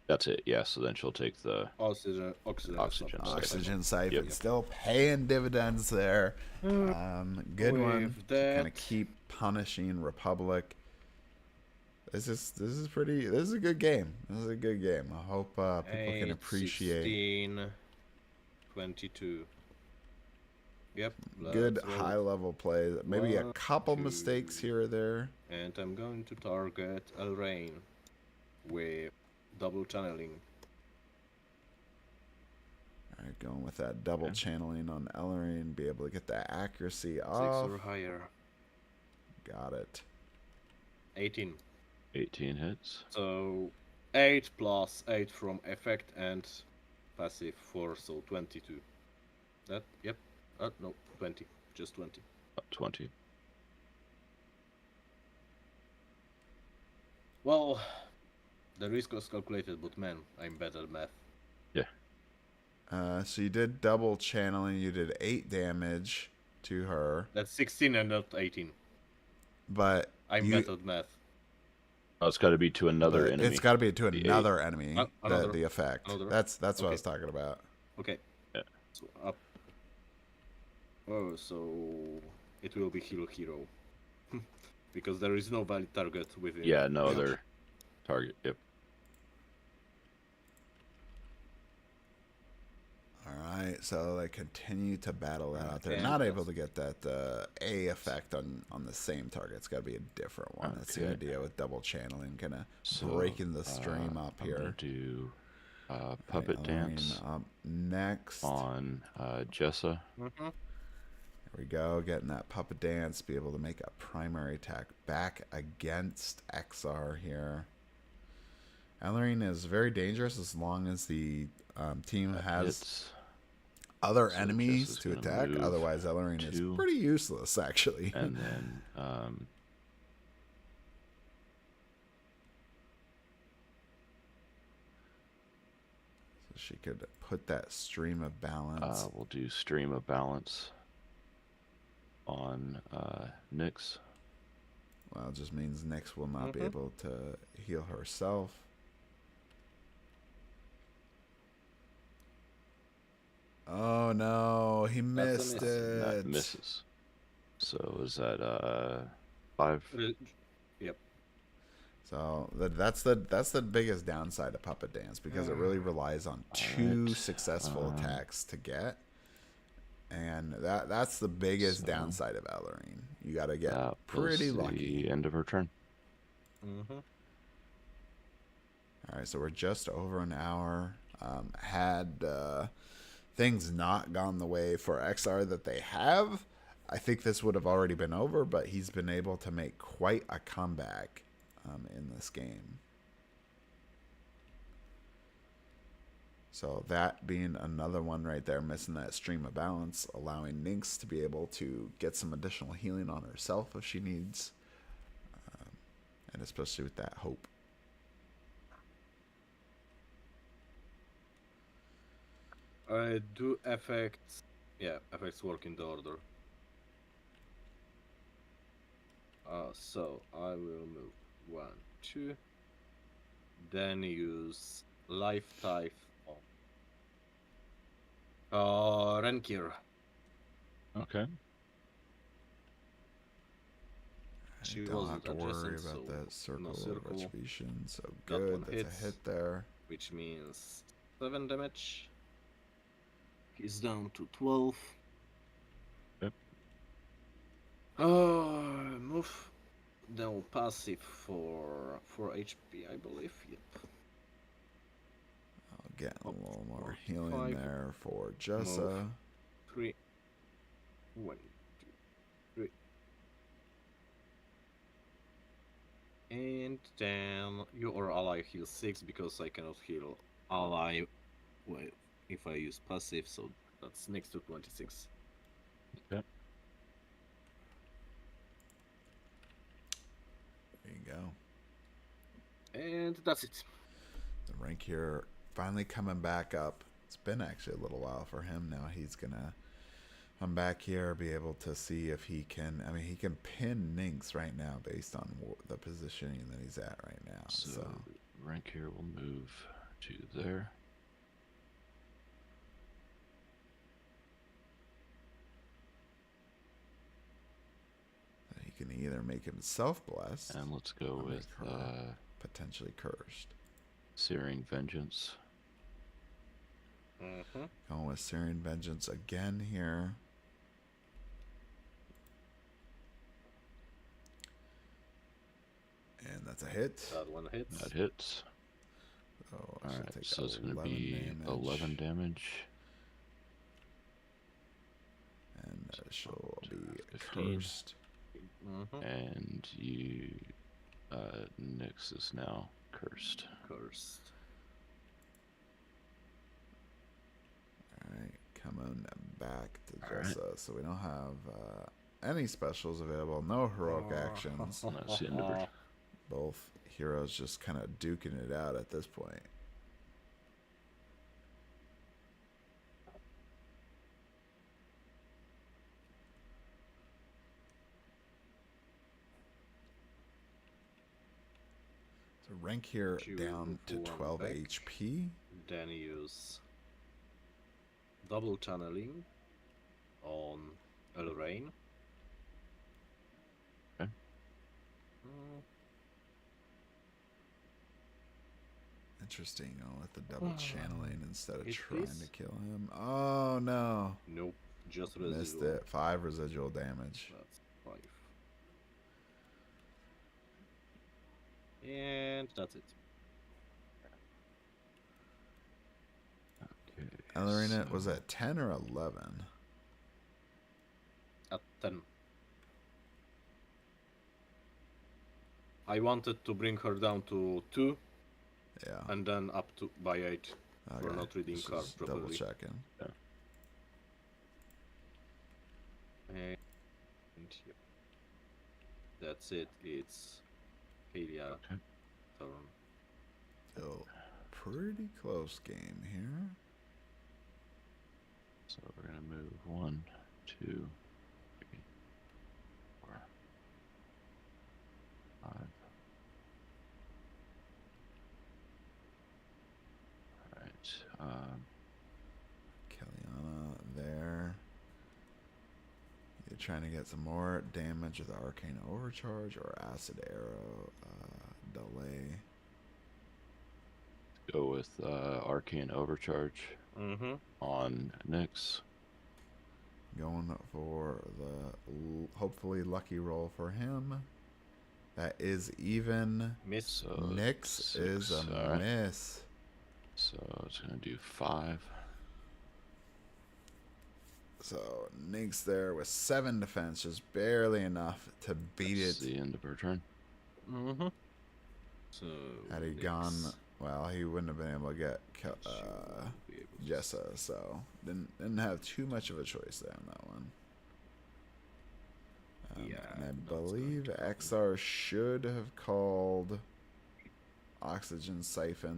That's it. Yeah. So then she'll take the Oxygen. Oxygen supply. Oxygen siphon Yep. still paying dividends there. Good one. With Kind of that- keep punishing Republic. This is pretty. This is a good game. This is a good game. I hope people can 8, appreciate 16, 22. Yep. good let's roll. high level plays. Maybe a 1, couple 2. mistakes here or there. And I'm going to target Elrain with double channeling. All right, going with that double channeling on Ellering, be able to get that accuracy 6 off. or higher. Got it. 18. 18 hits. So 8 plus 8 from effect and passive 4, so 22. That, yep. No, 20. Just 20. 20. Well, the risk was calculated, but man, I'm bad at math. Yeah. So you did double channeling. You did 8 damage to her, That's 16 and not 18. but I'm bad at math. Oh, it's got to be to another but enemy. it's got to be to The another enemy. Another. The effect. Another. That's what I Okay. was talking about. Okay. Yeah. So up. Oh, so it will be hero. Because there is no valid target within. Yeah, no Yep. other target. Yep. All right, so they continue to battle that out there. Okay. Not able to get that A effect on the same target. It's got to be a different one. That's the Okay. idea with double channeling, kind of So, breaking the stream up I'm here. gonna do Puppet All right, Dance Ellering up next. on Jessa. Mm-hmm. There we go, getting that puppet dance, be able to make a primary attack back against eXar here. Ellering is very dangerous as long as the team has Hits. other So enemies Jess is to gonna attack. move Otherwise, Ellering is 2. pretty useless, actually. And then she could put that stream of balance. We'll do stream of balance on Nyx. Well, it just means Nyx will not be able to heal herself. Oh no, he missed it. That misses. So is that 5? Yep. So that's the biggest downside of Puppet Dance, because it really relies on 2 successful attacks to get, and that's the biggest downside of Ellerine. You got to get pretty lucky. The end of her turn. All right, so we're just over an hour. Had things not gone the way for eXar that they have, I think this would have already been over, but he's been able to make quite a comeback in this game. So that being another one right there, missing that stream of balance, allowing Nyx to be able to get some additional healing on herself if she needs, and especially with that hope. Do effects... Yeah, effects work in the order. So I will move 1, 2. Then use life type on Renkir. Okay. I don't have to worry about that circle of retribution. So good, that's a hit there. Which means 7 damage. He's down to 12. Yep. Move. Then passive for 4 HP, I believe. Yep. I'll get a little more healing there for Jessa. Move. 3. 1, 2, 3. And then your ally heals 6 because I cannot heal ally if I use passive, so that's next to 26. Okay. There you go. And that's it. The rank here finally coming back up. It's been actually a little while for him. Now he's gonna come back here, be able to see if he can. I mean, he can pin Nyx right now based on the positioning that he's at right now. So rank here will move to there. He can either make himself blessed, and let's go with potentially cursed. Searing Vengeance. Going with Searing Vengeance again here. And that's a hit. That one hits. That hits. Oh, alright, so it's going to be 11 damage. And she'll be 15. cursed. And you, Nyx is now cursed. Alright, come on back to Jessa. So we don't have any specials available, no heroic actions. That's the end of her. Both heroes just kind of duking it out at this point. So rank here down to 12 HP. Then use double channeling on Elrain. Okay. Interesting. I'll let the double channeling instead of trying to kill him. Oh no. Nope. Just residual. Missed it. 5 residual damage. That's 5. And that's it. Okay. Ellerina, was that 10 or 11? At 10. I wanted to bring her down to 2. Yeah. And then up to by 8 for not reading Just cards properly. double checking. Yeah. And yeah. That's it. It's Kalia turn. Feel pretty close game here. So we're gonna move 1, 2, 3, 4, 5. All right. Kellyanna there. You're trying to get some more damage with Arcane Overcharge or Acid Arrow delay. Go with Arcane Overcharge on Nyx. Going for the hopefully lucky roll for him. That is even. Miss. So Nyx is a right. miss. So it's gonna do 5. So Nyx there with 7 defense, just barely enough to beat That's it. the end of her turn. So Had he gone, well, he wouldn't have been able to get Jessa, so didn't have too much of a choice there on that one. And I believe eXar should have called Oxygen Siphon.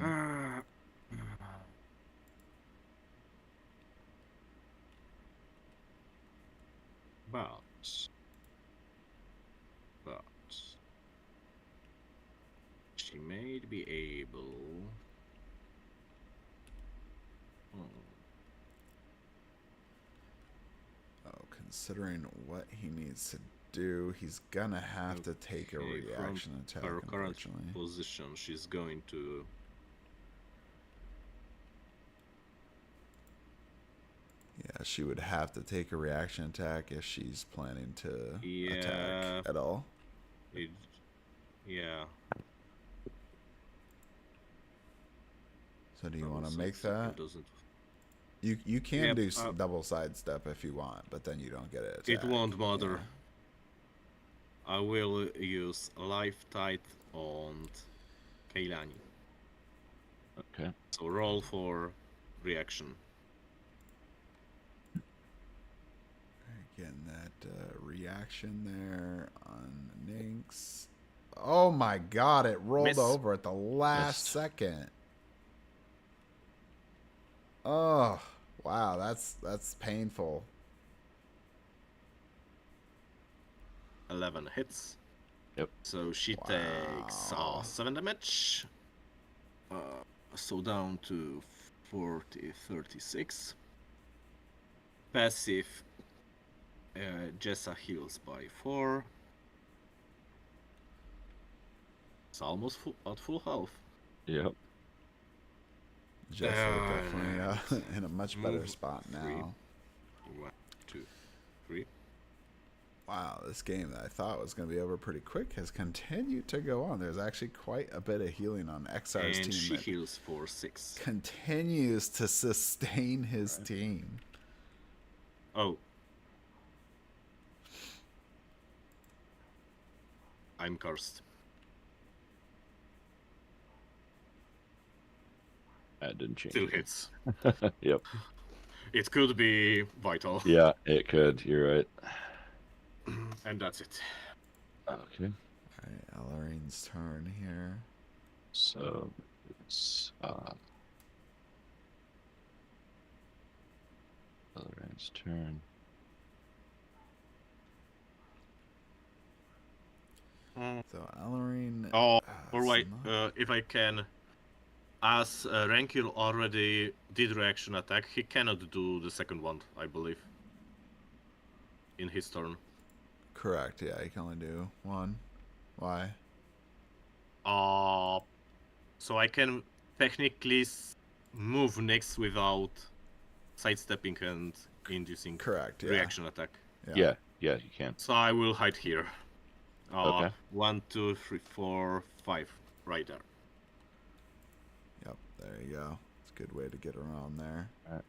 But she may be able. Oh, considering what he needs to do, he's gonna have to take a reaction attack. Her current Unfortunately, position, she's going to. yeah, she would have to take a reaction attack if she's planning to attack at all. Yeah. So do you want to make that? Doesn't. You can do double sidestep if you want, but then you don't get it. It won't matter. I will use Life Tide on Keilani. Okay. So roll for reaction. Getting that reaction there on Nyx. Oh my god, it rolled over at the last second. Oh, wow, that's painful. 11 hits. Yep. So she takes 7 damage. So down to 36. Passive. Jessa heals by 4. It's almost at full health. Yep. Jessa definitely in a much better spot now. 1, 2, 3. Wow, this game that I thought was going to be over pretty quick has continued to go on. There's actually quite a bit of healing on eXar's team. And she heals for 6. Continues to sustain his team. Oh. I'm cursed. That didn't change. Still hits. Yep. It could be vital. Yeah, it could. You're right. And that's it. Okay. Alright, Elarine's turn here. So it's Elarine's turn. So Elarine. Oh, alright. If I can, as Rankil already did reaction attack, he cannot do the second one, I believe. In his turn. Correct. Yeah, you can only do one. Why? So I can technically move next without sidestepping and inducing Correct. Yeah. reaction attack. Yeah, you can. So I will hide here. Okay. 1, 2, 3, 4, 5, right there. Yep. There you go. It's a good way to get around there. All right.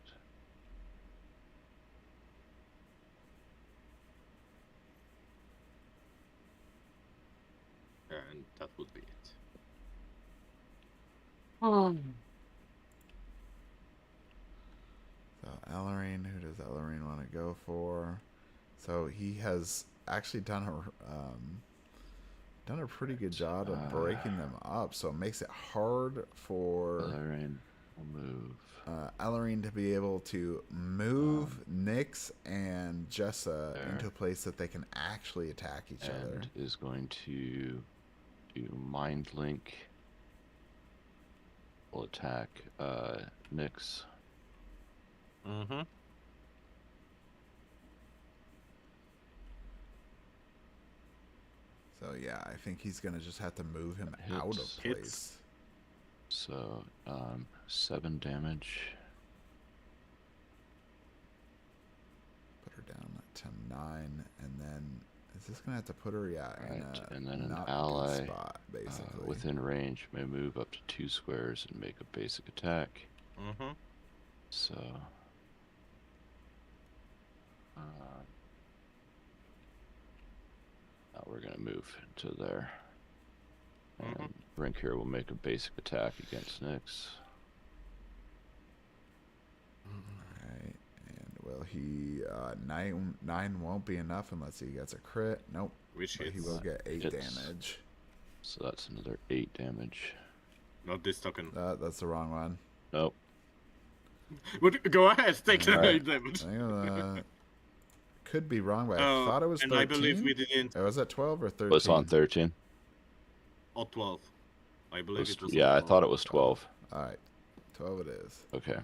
And that would be it. So Elarine, who does Elarine want to go for? So he has actually done done a pretty good job of breaking them up, so it makes it hard for Valerian will move. Ellerine to be able to move Nyx and Jessa into a place that they can actually attack each other. And is going to do Mind Link. Will attack Nyx. Mm-hmm. So yeah, I think he's gonna just have to move him out of place. Hits. So 7 damage. Put her down to 9, and then is this gonna have to put her in a and then an not ally good spot basically within range may move up to 2 squares and make a basic attack. Mm-hmm. So now we're gonna move to there, and Brink here will make a basic attack against Nyx. Alright, and will he 9 won't be enough unless he gets a crit. Nope. Which But he hits. will get 8 Hits. damage. So that's another 8 damage. Not this token. That's the wrong one. Nope. But go ahead, take the Alright. 8 damage. I could be wrong, but I Oh, thought it was 13. and I believe we didn't. Was that 12 or 13? Was on 13. Or 12. I believe it was. Yeah, I 12. thought it was 12. Alright, 12 it is. Okay.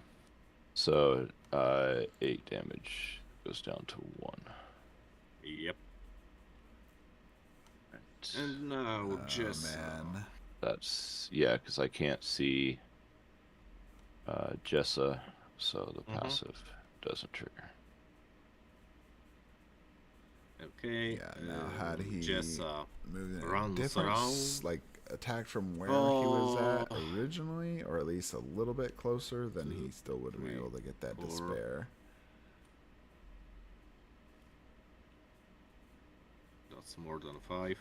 So 8 damage goes down to 1. Yep. Right. And now Oh, just. man. That's because I can't see Jessa, so the passive doesn't trigger. Okay. Yeah, now had he Just moved in a runs different, around. like, attacked from where he was at originally, or at least a little bit closer, then he still would have been 3, able to get that 4. despair. That's more than 5.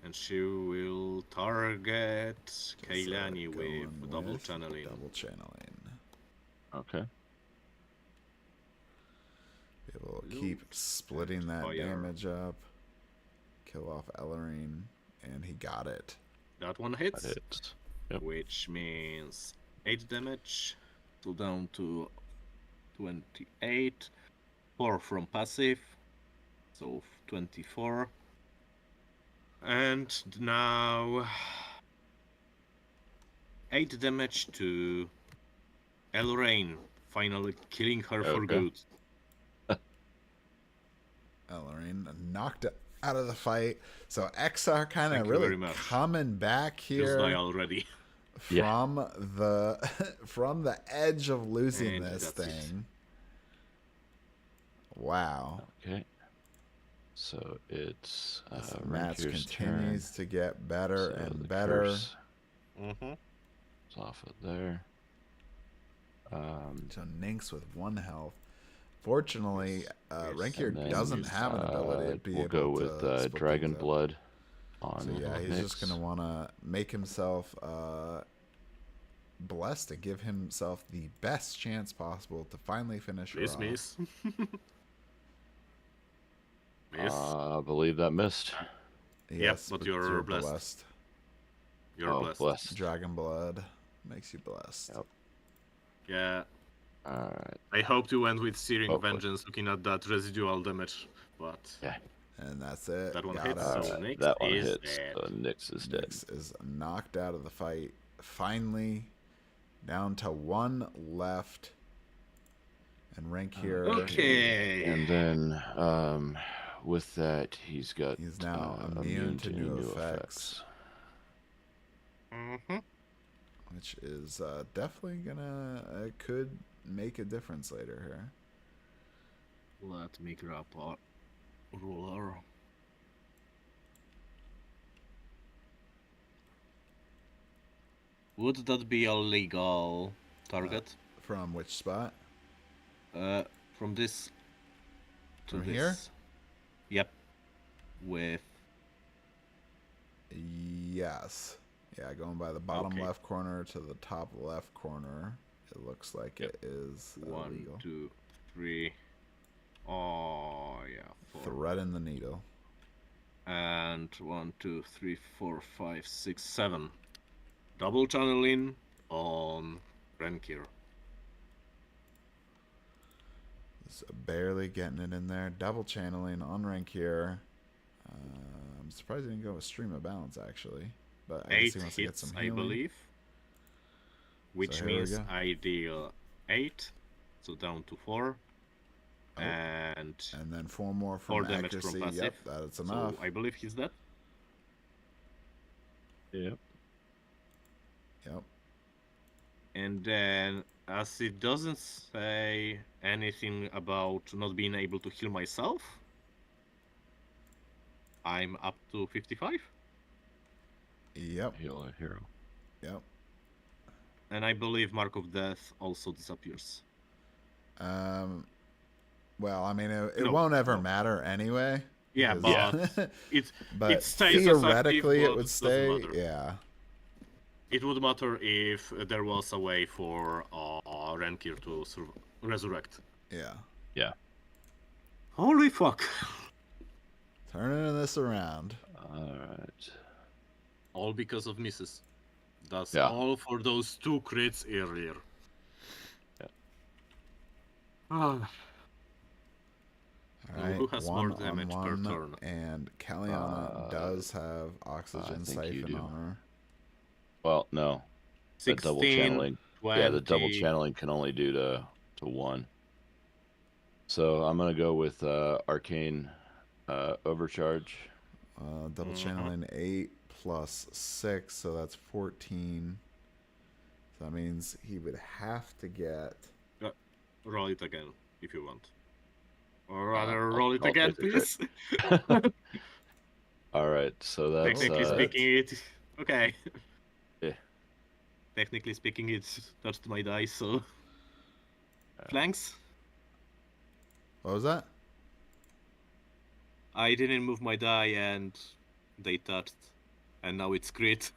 And she will target Kailani Going with double with channeling. Double channeling. Okay. It will Loop keep splitting that fire. damage up. Kill off Ellerine, and he got it. That one That hits. hits. Yep. Which means 8 damage. So down to 28. 4 from passive. So 24. And now 8 damage to Elrain, finally killing her for Okay. good. Ellerine knocked out of the fight. So eXar kind Thank of you really very much. coming back Just here die already. from the from the edge of losing And this that's it. thing. Wow. Okay. So it's This match Renkir's continues to get better turn. So and the better. curse Mm-hmm. is off of there. So Nyx with 1 health. Fortunately, Yes. Renkir And then doesn't have an ability to be we'll able go with to split Dragon things up. Blood on So yeah, he's just Nyx. gonna want to make himself blessed and give himself the best chance possible to finally finish her off. Miss. Miss. I believe that missed. Yes, but you're blessed. You're blessed. Blessed. Dragon blood makes you blessed. Yep. Yeah. Alright. I hope to end with Searing Hopefully. Vengeance, looking at that residual damage. But Yeah. And that's it. that one Got hits. it. So Nyx That one is hits. dead. So Nyx is dead. Nyx is knocked out of the fight. Finally, down to 1 left. And Renkir Okay. And then with that, he's got He's now immune to new effects. Mm-hmm. which is definitely gonna could make a difference later here. Let me grab a ruler. Would that be a legal target? From which spot? From this to From this. here? Yep. With Yes. Yeah, going by the bottom Okay. left corner to the top left corner, it looks like Yep. it is 1, illegal. 2, 3. Oh yeah. 4. Thread in the needle. And 1, 2, 3, 4, 5, 6, 7. Double channeling on Renkir. Just barely getting it in there. Double channeling on rank here. I'm surprised he didn't go with stream of balance actually, but I guess 8 he wants to get hits, some I healing. believe. Which here we means go. I deal 8, so down to 4. Oh. And then 4 more from 4 damage accuracy. from passive. Yep, that's enough. So I believe he's dead. Yep. Yep. And then, as it doesn't say anything about not being able to heal myself, I'm up to 55. Yep. Heal a hero. Yep. And I believe Mark of Death also disappears. Well, I mean, it No, won't ever no. matter anyway. Yeah, because- but it but stays as theoretically active, it would but stay. doesn't matter. Yeah. It would matter if there was a way for Renkir to resurrect. Yeah. Yeah. Holy fuck! Turning this around. Alright. All because of misses. That's Yeah. all for those 2 crits earlier. Yeah. Ah. All right, who has more damage per 1-on-1, turn? and Kaliana does have oxygen think you siphon do. on her. Well, no. The 16, double channeling. 20. Yeah, the double channeling can only do to 1. So I'm gonna go with arcane overcharge. Double channeling 8 plus 6, so that's 14. So that means he would have to get. Roll it again if you want. Or rather, I'll- roll it I'll again, take the crit. please. All right, so that's Technically speaking, it. Okay. Yeah. Technically speaking, it touched my dice, so. Flanks? What was that? I didn't move my die and they touched. And now it's crit.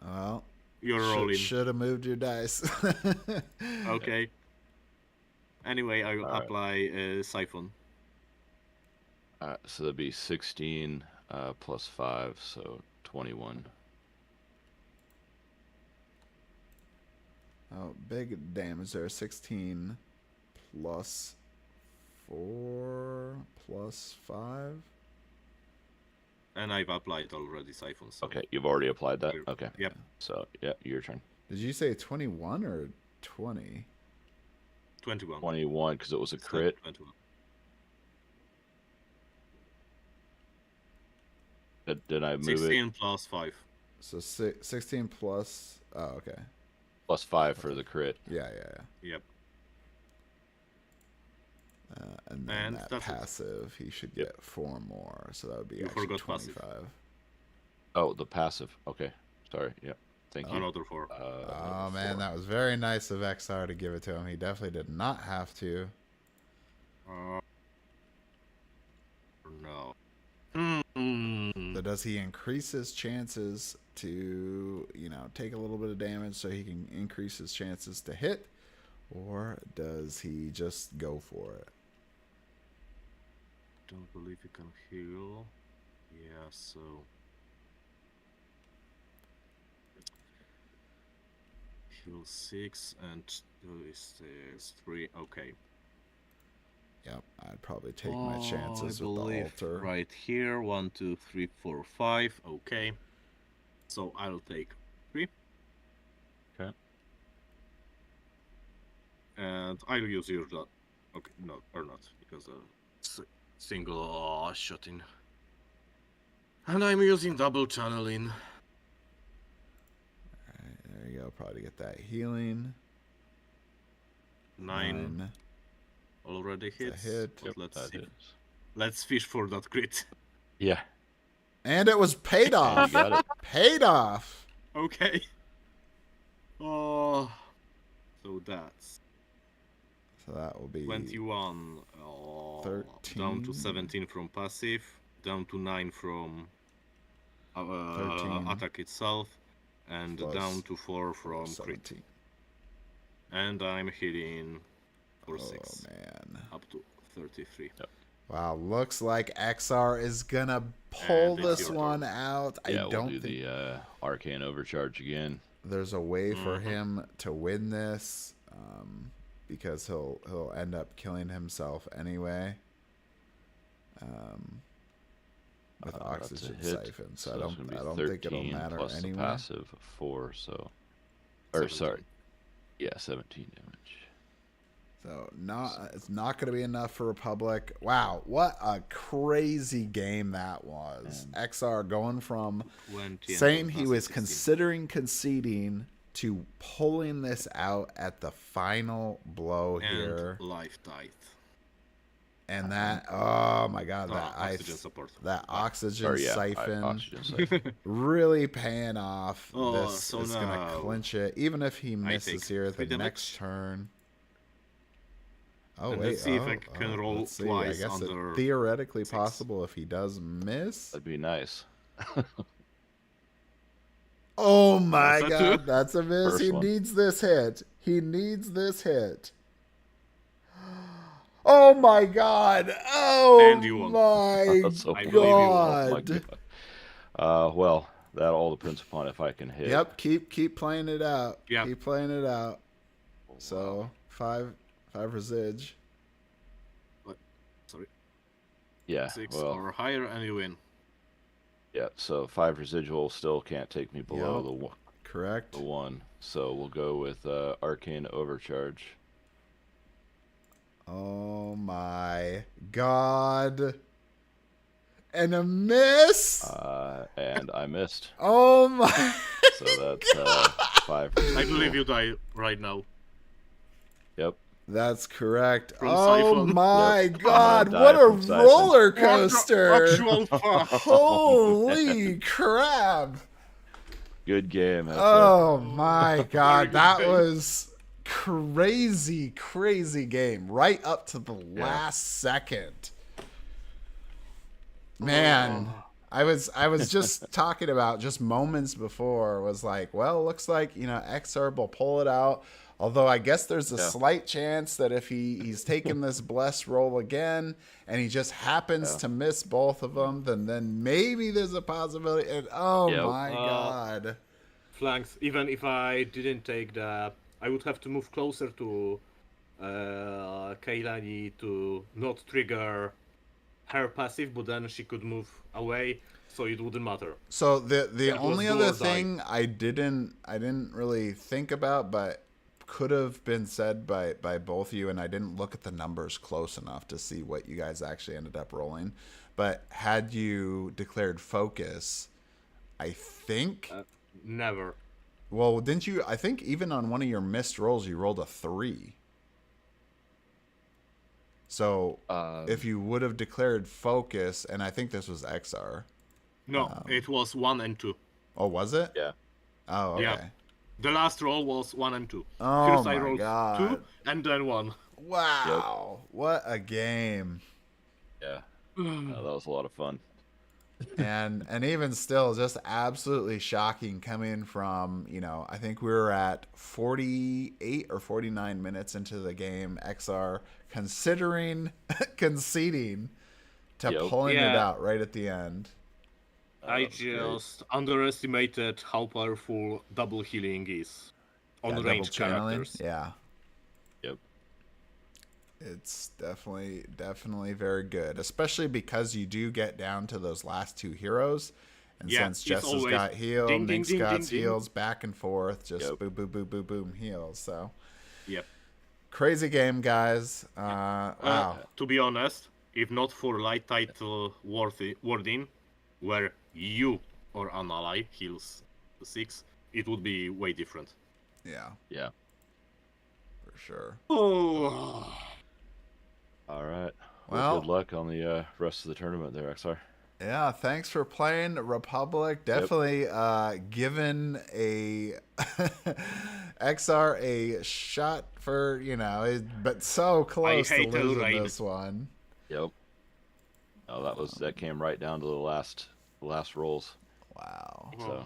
Well, You're rolling. should have moved your dice. Okay. Anyway, I will All right. apply Siphon. So that'd be 16 plus 5, so 21. Oh, big damage there. 16 plus 4 plus 5. And I've applied already Siphon. So. Okay, you've already applied that? Okay. Yep. So, yeah, your turn. Did you say 21 or 20? 21. 21, because it was a crit. 21. Did I move 16 it? plus 5. So 16 plus. Oh, okay. Plus 5 for the crit. Yeah. Yep. And then And that that's it. passive, he should Yep. get 4 more. So that would be You actually forgot passive. 25. Oh, the passive. Okay. Sorry. Yep. Thank you. Another 4. Oh, man, that was very nice of eXar to give it to him. He definitely did not have to. No. So does he increase his chances to, take a little bit of damage so he can increase his chances to hit? Or does he just go for it? Don't believe you can heal. Yeah, so. Heal 6 and is 3. Okay. Yep, I'd probably take my chances I with the believe altar. right here. 1, 2, 3, 4, 5. Okay. So I'll take 3. Okay. And I'll use your dot. Okay, no, or not, because single shot in. And I'm using double channeling. Alright, there you go. Probably get that healing. 9 already It's a hits. hit. But let's That see. is. Let's fish for that crit. Yeah. And it was paid You off. got it. Paid off. Okay. Oh. So that's So that will be 21. 13. Down to 17 from passive. Down to 9 from 13 attack itself. And plus down to 4 from crit. 17. And I'm hitting for 6. Oh, man. Up to 33. Yep. Wow, looks like eXar is gonna pull And it's this your one turn. out. Yeah, I we'll don't do think the arcane overcharge again. there's a way for him to win this, because he'll end up killing himself anyway. With That's a oxygen hit. siphon, so it's gonna be I don't think it'll 13 matter plus the anyway. passive of 4. So, or 17. sorry, yeah, 17 damage. So it's not going to be enough for Republic. Wow, what a crazy game that was. eXar going from 20 saying and he plus was 16. considering conceding to pulling this out at the final blow And here. life tithe. And that, oh my God, Oxygen support. that oxygen Or, yeah, siphon oxygen siphon. really paying off. Oh, This so is going to now clinch it, even if he misses take here 3 the next damage. turn. Oh, And wait. let's see if I can roll let's see. twice I guess under it's theoretically 6. possible if he does miss. That'd be nice. Oh my That's a God, 2. that's a miss. First He one. needs this hit. He needs this hit. Oh my God. Oh And you won. my That's so I funny. believe you won. Oh my God. God. Well, that all depends upon if I can hit. Yep, keep playing it out. Yep. Keep playing it out. Oh, So, five residge. Sorry. yeah. 6 Well, or higher and you win. yeah. So 5 residual still can't take me below Yep. Correct. the 1. So we'll go with arcane overcharge. Oh my God. And a miss. And I missed. Oh my. So that's 5 residual. I believe you die right now. Yep. That's correct. From Oh Siphon. my Yep. God. I'm gonna What die a from Siphon. roller coaster. Actual fuck. Holy crap. Good game. That's Oh my God. good That game. was crazy game. Right up to the last second. Man. I was just talking about just moments before was like, well, looks like, eXar will pull it out. Although I guess there's a slight chance that if he's taking this blessed roll again and he just happens to miss both of them, then maybe there's a possibility. And my God. Flanks. Even if I didn't take the, I would have to move closer to Kailani to not trigger her passive, but then she could move away, so it wouldn't matter. So the It only was do other or die. thing I didn't really think about, but could have been said by both of you, and I didn't look at the numbers close enough to see what you guys actually ended up rolling. But had you declared focus, I think. Never. Well, didn't you? I think even on one of your missed rolls, you rolled a 3. So if you would have declared focus, and I think this was eXar. No, it was 1 and 2. Oh, was it? Yeah. Oh, okay. Yeah. The last roll was 1 and 2. Oh First I my rolled God. 2 and then 1. Wow. What a game. Yeah. That was a lot of fun. and even still, just absolutely shocking coming from, I think we were at 48 or 49 minutes into the game, eXar considering conceding to pulling it Yeah. out right at the end. I just underestimated how powerful double healing is on double ranged channeling. characters. Yeah. Yep. It's definitely very good, especially because you do get down to those last 2 heroes. And Yeah, since it's Jess has always got heal, ding, ding, Nick's ding, got ding, ding. heals back and forth, just Yep. boom, boom, boom, boom, boom, heals. So Yep. crazy game, guys. Wow. To be honest, if not for light title wording, where you or an ally heals the 6, it would be way different. Yeah, Yeah. for sure. Oh. All right. Well- Good luck on the rest of the tournament there, XR. Yeah, thanks for playing Republic. Definitely given a eXar a shot for, but so close to hate losing Elrain. this one. Yep. Oh, that came right down to the last rolls. Wow. So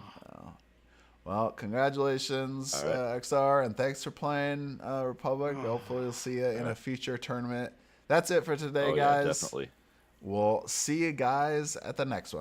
Well, congratulations, All right. eXar, and thanks for playing Republic. Hopefully we'll see you in a future tournament. That's it for today, yeah, guys. definitely. We'll see you guys at the next one.